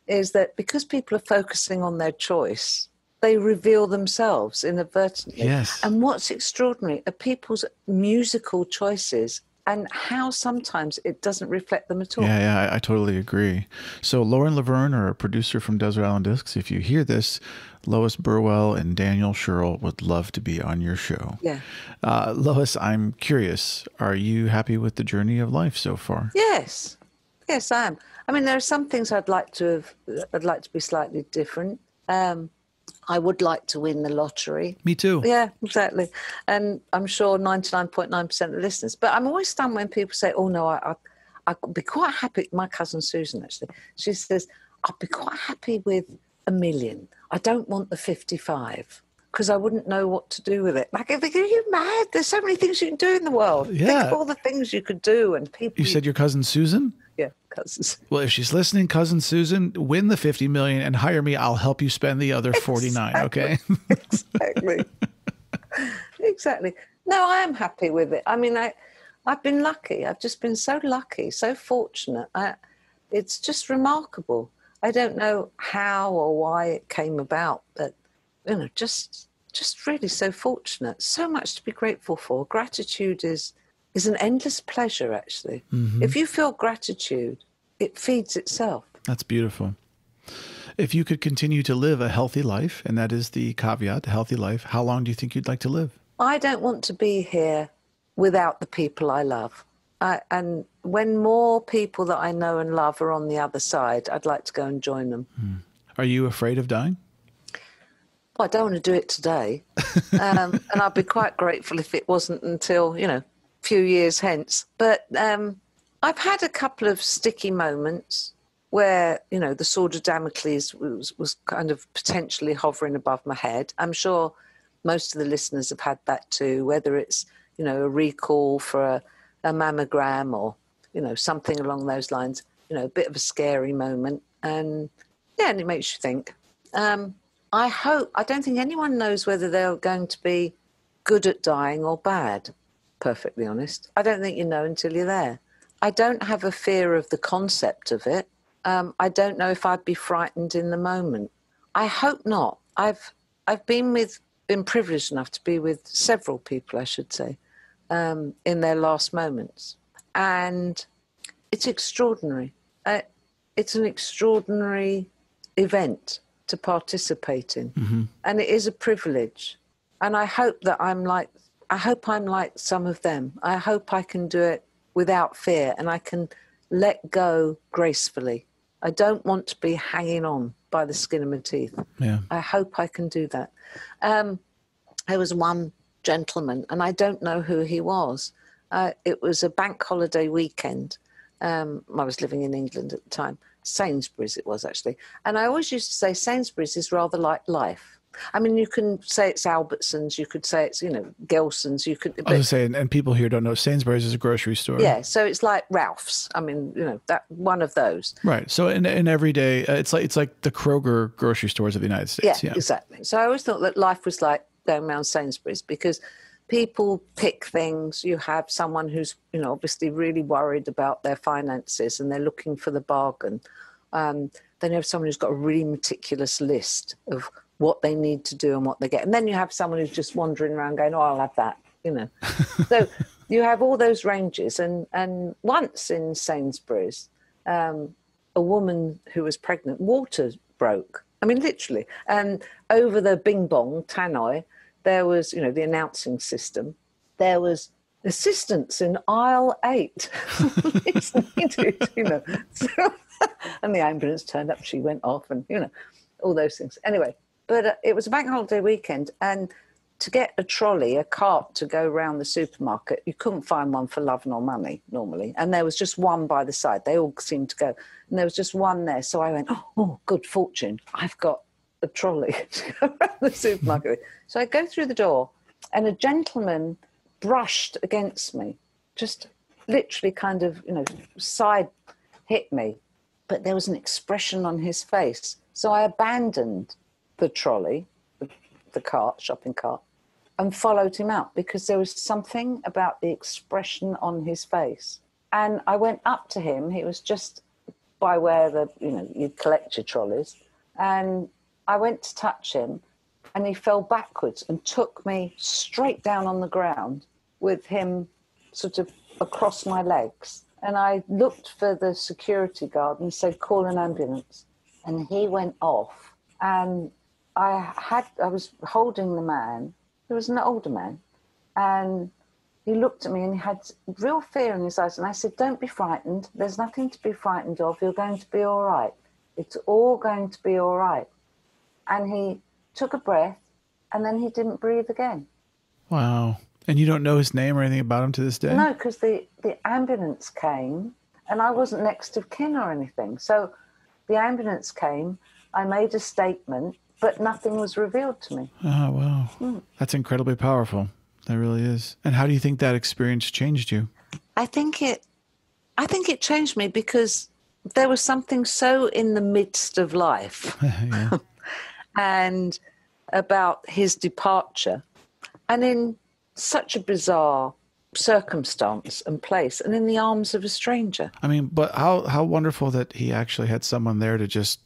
is that because people are focusing on their choice, they reveal themselves inadvertently. Yes. And what's extraordinary are people's musical choices and how sometimes it doesn't reflect them at all. Yeah, I totally agree. So Lauren Laverne, our producer from Desert Island Discs, if you hear this, Lois Burwell and Daniel Sherrill would love to be on your show. Yeah. Lois, I'm curious, are you happy with the journey of life so far? Yes. Yes, I am. I mean, there are some things I'd like to be slightly different. I would like to win the lottery. Me too. Yeah, exactly. And I'm sure 99.9% of the listeners. But I'm always stunned when people say, oh, no, I'd be quite happy. My cousin Susan, actually, she says, I'd be quite happy with 1 million. I don't want the 55 because I wouldn't know what to do with it. Like, are you mad? There's so many things you can do in the world. Yeah. Think of all the things you could do and people. You said your cousin Susan? Yeah, cousins. Well, if she's listening, cousin Susan, win the 50 million and hire me. I'll help you spend the other 49. Okay. Exactly. Exactly. No, I am happy with it. I mean, I've been lucky. I've just been so lucky, so fortunate. It's just remarkable. I don't know how or why it came about, but just really so fortunate. So much to be grateful for. Gratitude is an endless pleasure, actually. Mm-hmm. If you feel gratitude, it feeds itself. That's beautiful. If you could continue to live a healthy life, and that is the caveat, a healthy life, how long do you think you'd like to live? I don't want to be here without the people I love. And when more people that I know and love are on the other side, I'd like to go and join them. Are you afraid of dying? Well, I don't want to do it today. And I'd be quite grateful if it wasn't until, few years hence. But I've had a couple of sticky moments where, the sword of Damocles was kind of potentially hovering above my head. I'm sure most of the listeners have had that too, whether it's, a recall for a mammogram or, something along those lines, a bit of a scary moment. And it makes you think. I don't think anyone knows whether they're going to be good at dying or bad. Perfectly honest. I don't think you know until you're there. I don't have a fear of the concept of it. I don't know if I'd be frightened in the moment. I hope not. I've been privileged enough to be with several people, I should say, in their last moments. And it's extraordinary. It's an extraordinary event to participate in. Mm-hmm. And it is a privilege. And I hope that I'm like some of them. I hope I can do it without fear, and I can let go gracefully. I don't want to be hanging on by the skin of my teeth. Yeah. I hope I can do that. There was one gentleman, and I don't know who he was. It was a bank holiday weekend. I was living in England at the time. Sainsbury's it was, actually. And I always used to say Sainsbury's is rather like life. I mean, you can say it's Albertsons, you could say it's, Gelson's, you could... I was going to say, and people here don't know, Sainsbury's is a grocery store. Yeah, so it's like Ralph's. I mean, that one of those. Right. So in every day, it's like the Kroger grocery stores of the United States. Yeah, exactly. So I always thought that life was like going around Sainsbury's because people pick things. You have someone who's, obviously really worried about their finances and they're looking for the bargain. Then you have someone who's got a really meticulous list of what they need to do and what they get. And then you have someone who's just wandering around going, I'll have that, So you have all those ranges. And once in Sainsbury's, a woman who was pregnant, water broke. I mean, literally. And over the bing bong, tannoy, there was, the announcing system. There was assistance in aisle 8. It's needed, So, and the ambulance turned up, she went off and, all those things. Anyway, but it was a bank holiday weekend, and to get a trolley, a cart to go around the supermarket, you couldn't find one for love nor money normally. And there was just one by the side. They all seemed to go. And there was just one there. So I went, oh, good fortune. I've got a trolley to go around the supermarket. So I go through the door, and a gentleman brushed against me, just literally kind of, side hit me. But there was an expression on his face. So I abandoned the trolley, the cart, shopping cart, and followed him out because there was something about the expression on his face. And I went up to him. He was just by where you collect your trolleys. And I went to touch him, and he fell backwards and took me straight down on the ground with him sort of across my legs. And I looked for the security guard and said, call an ambulance. And he went off. And I was holding the man. He was an older man. And he looked at me and he had real fear in his eyes. And I said, don't be frightened. There's nothing to be frightened of. You're going to be all right. It's all going to be all right. And he took a breath, and then he didn't breathe again. Wow. And you don't know his name or anything about him to this day? No, because the ambulance came, and I wasn't next of kin or anything. So the ambulance came, I made a statement, but nothing was revealed to me. Oh, wow. That's incredibly powerful. That really is. And how do you think that experience changed you? I think it changed me because there was something so in the midst of life and about his departure, and in such a bizarre circumstance and place, and in the arms of a stranger. I mean, but how wonderful that he actually had someone there to just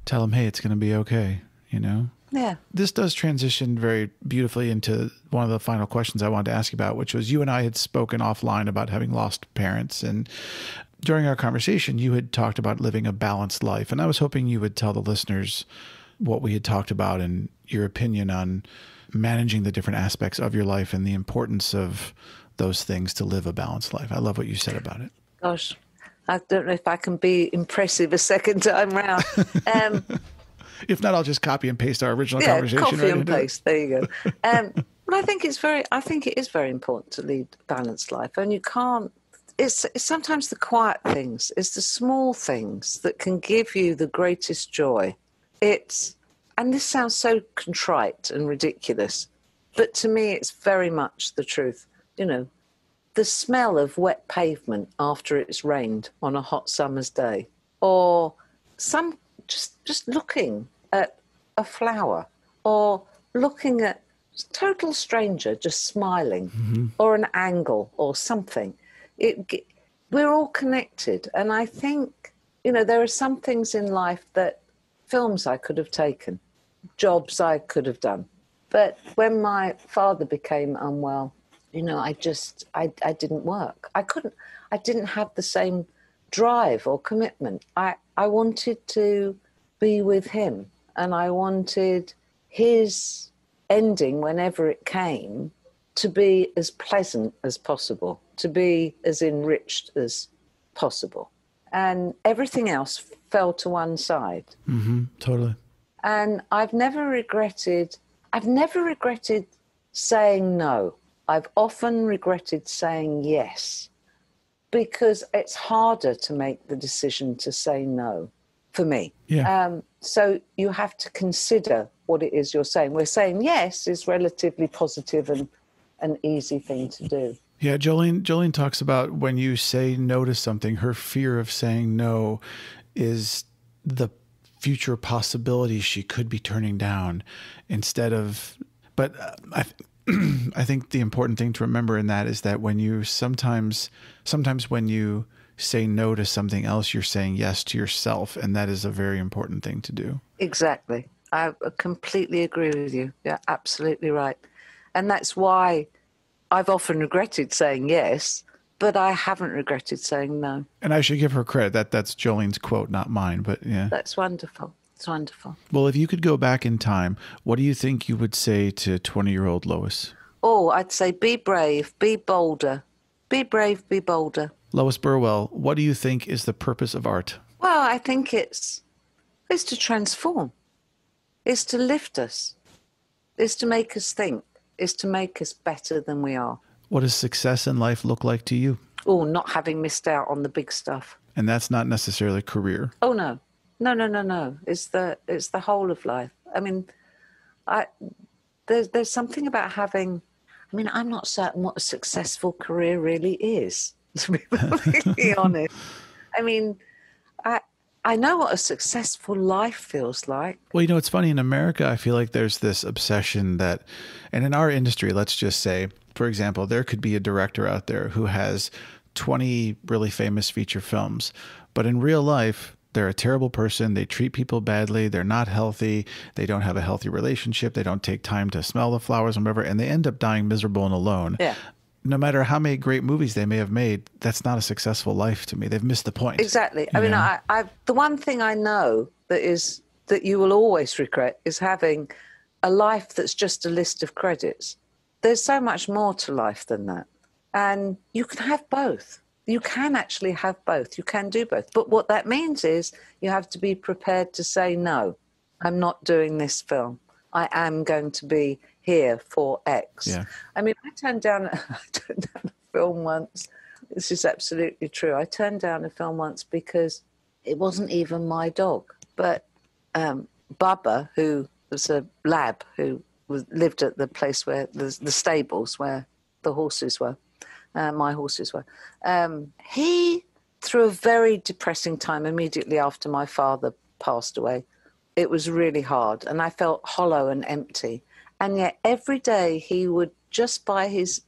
tell him, hey, it's going to be okay, Yeah. This does transition very beautifully into one of the final questions I wanted to ask you about, which was you and I had spoken offline about having lost parents. And during our conversation, you had talked about living a balanced life. And I was hoping you would tell the listeners what we had talked about and your opinion on managing the different aspects of your life and the importance of those things to live a balanced life. I love what you said about it. Gosh, I don't know if I can be impressive a second time round. If not, I'll just copy and paste our original conversation. Copy and paste. There you go. But I think it is very important to lead a balanced life, and you can't. It's sometimes the quiet things, it's the small things that can give you the greatest joy. And this sounds so contrite and ridiculous, but to me, it's very much the truth. The smell of wet pavement after it's rained on a hot summer's day, or just looking at a flower, or looking at a total stranger just smiling, or an angle or something. We're all connected. And I think, there are some things in life that films I could have taken, jobs I could have done. But when my father became unwell, I didn't work. I didn't have the same drive or commitment. I wanted to be with him, and I wanted his ending, whenever it came, to be as pleasant as possible, to be as enriched as possible. And everything else fell to one side. Mm-hmm. Totally. And I've never regretted saying no. I've often regretted saying yes, because it's harder to make the decision to say no for me. Yeah. So you have to consider what it is you're saying. We're saying yes is relatively positive and an easy thing to do. Yeah, Jolene talks about when you say no to something, her fear of saying no is the future possibilities she could be turning down instead of, but I think the important thing to remember in that is that when you sometimes when you say no to something else, you're saying yes to yourself. And that is a very important thing to do. Exactly. I completely agree with you. You're absolutely right. And that's why I've often regretted saying yes, but I haven't regretted saying no. And I should give her credit. That's Jolene's quote, not mine, but yeah. That's wonderful. It's wonderful. Well, if you could go back in time, what do you think you would say to 20-year-old Lois? Oh, I'd say be brave, be bolder. Be brave, be bolder. Lois Burwell, what do you think is the purpose of art? Well, I think it's to transform. It's to lift us. It's to make us think. It's to make us better than we are. What does success in life look like to you? Oh, not having missed out on the big stuff. And that's not necessarily career. Oh, no. No. It's the whole of life. I mean, there's something about having, I mean, I'm not certain what a successful career really is, to be completely honest. I mean, I know what a successful life feels like. Well, you know, it's funny. In America, I feel like there's this obsession that, and in our industry, let's just say, for example, there could be a director out there who has 20 really famous feature films, but in real life, they're a terrible person. They treat people badly. They're not healthy. They don't have a healthy relationship. They don't take time to smell the flowers and whatever, and they end up dying miserable and alone. Yeah. No matter how many great movies they may have made, that's not a successful life to me. They've missed the point. Exactly. I mean, I the one thing I know that you will always regret is having a life that's just a list of credits. There's so much more to life than that. And you can have both. You can actually have both. You can do both. But what that means is you have to be prepared to say, no, I'm not doing this film. I am going to be here for X. Yeah. I mean, I turned down a film once. This is absolutely true. I turned down a film once because it wasn't even my dog. But Bubba, who was a lab who lived at the place where the stables where the horses were, my horses were, he, through a very depressing time immediately after my father passed away, it was really hard and I felt hollow and empty. And yet every day he would, just by his,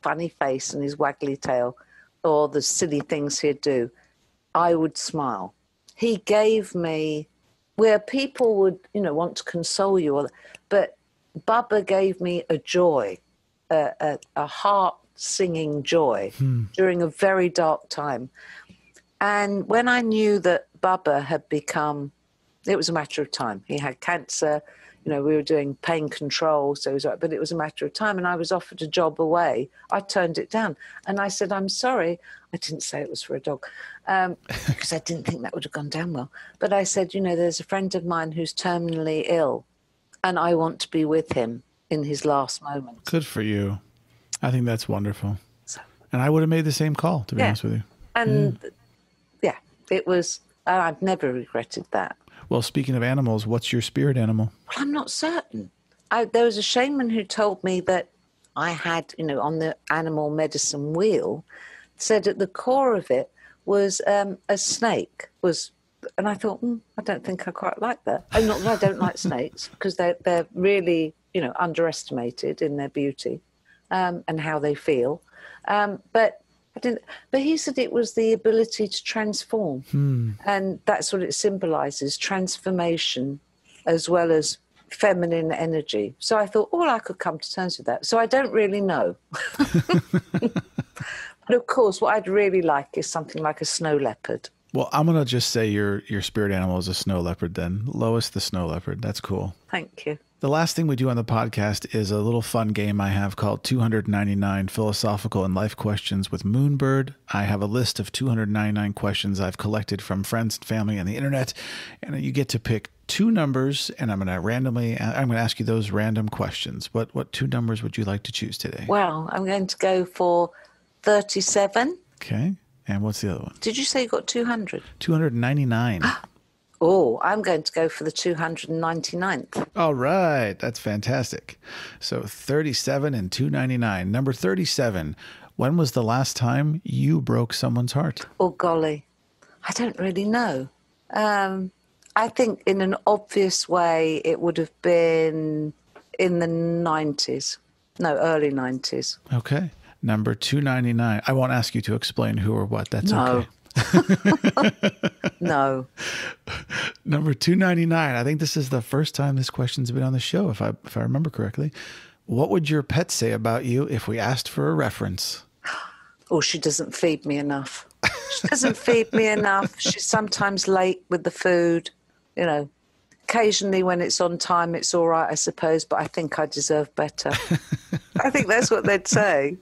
funny face and his waggly tail or the silly things he'd do, I would smile. He gave me, where people would, want to console you, but Bubba gave me a joy, a heart-singing joy during a very dark time. And when I knew that Bubba had become, it was a matter of time. He had cancer. We were doing pain control, so it was, but it was a matter of time. And I was offered a job away. I turned it down. And I said, I'm sorry. I didn't say it was for a dog because I didn't think that would have gone down well. But I said, there's a friend of mine who's terminally ill and I want to be with him in his last moments. Good for you. I think that's wonderful. And I would have made the same call, to be honest with you. And it was, I've never regretted that. Well, speaking of animals, what's your spirit animal? Well, I'm not certain. There was a shaman who told me that I had, on the animal medicine wheel, said at the core of it was a snake. And I thought, I don't think I quite like that. Not that I don't like snakes, because they're really, underestimated in their beauty and how they feel. But I didn't. But he said it was the ability to transform, and that's what it symbolises: transformation, as well as feminine energy. So I thought, I could come to terms with that. So I don't really know. But of course, what I'd really like is something like a snow leopard. Well, I'm gonna just say your spirit animal is a snow leopard. Then Lois, the snow leopard. That's cool. Thank you. The last thing we do on the podcast is a little fun game I have called 299 Philosophical and Life Questions with Moonbird. I have a list of 299 questions I've collected from friends and family on the internet, and you get to pick two numbers, and I'm going to ask you those random questions. What two numbers would you like to choose today? Well, I'm going to go for 37. Okay. And what's the other one? Did you say you got 200? 299. Oh, I'm going to go for the 299th. All right. That's fantastic. So 37 and 299. Number 37. When was the last time you broke someone's heart? Oh, golly. I don't really know. I think in an obvious way, it would have been in the 90s. No, early 90s. Okay. Number 299. I won't ask you to explain who or what. That's okay. No. Number 299. I think this is the first time this question's been on the show, if I remember correctly. What would your pet say about you if we asked for a reference? Oh, she doesn't feed me enough. She doesn't feed me enough. She's sometimes late with the food. You know, occasionally when it's on time, it's all right, I suppose, but I think I deserve better. I think that's what they'd say.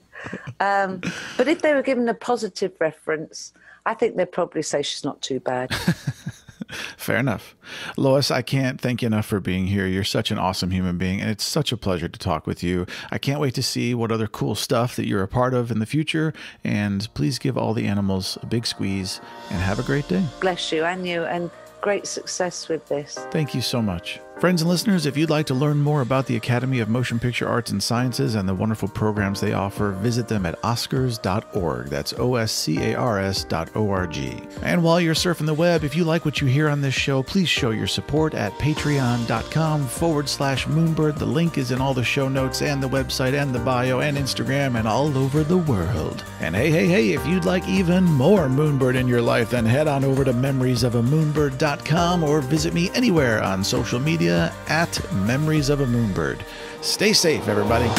But if they were given a positive reference, I think they'd probably say she's not too bad. Fair enough. Lois, I can't thank you enough for being here. You're such an awesome human being, and it's such a pleasure to talk with you. I can't wait to see what other cool stuff that you're a part of in the future, and please give all the animals a big squeeze, and have a great day. Bless you, and great success with this. Thank you so much. Friends and listeners, if you'd like to learn more about the Academy of Motion Picture Arts and Sciences and the wonderful programs they offer, visit them at oscars.org. That's oscars.org. And while you're surfing the web, if you like what you hear on this show, please show your support at patreon.com/Moonbird. The link is in all the show notes and the website and the bio and Instagram and all over the world. And hey, if you'd like even more Moonbird in your life, then head on over to memoriesofamoonbird.com or visit me anywhere on social media at Memories of a Moonbird. Stay safe, everybody.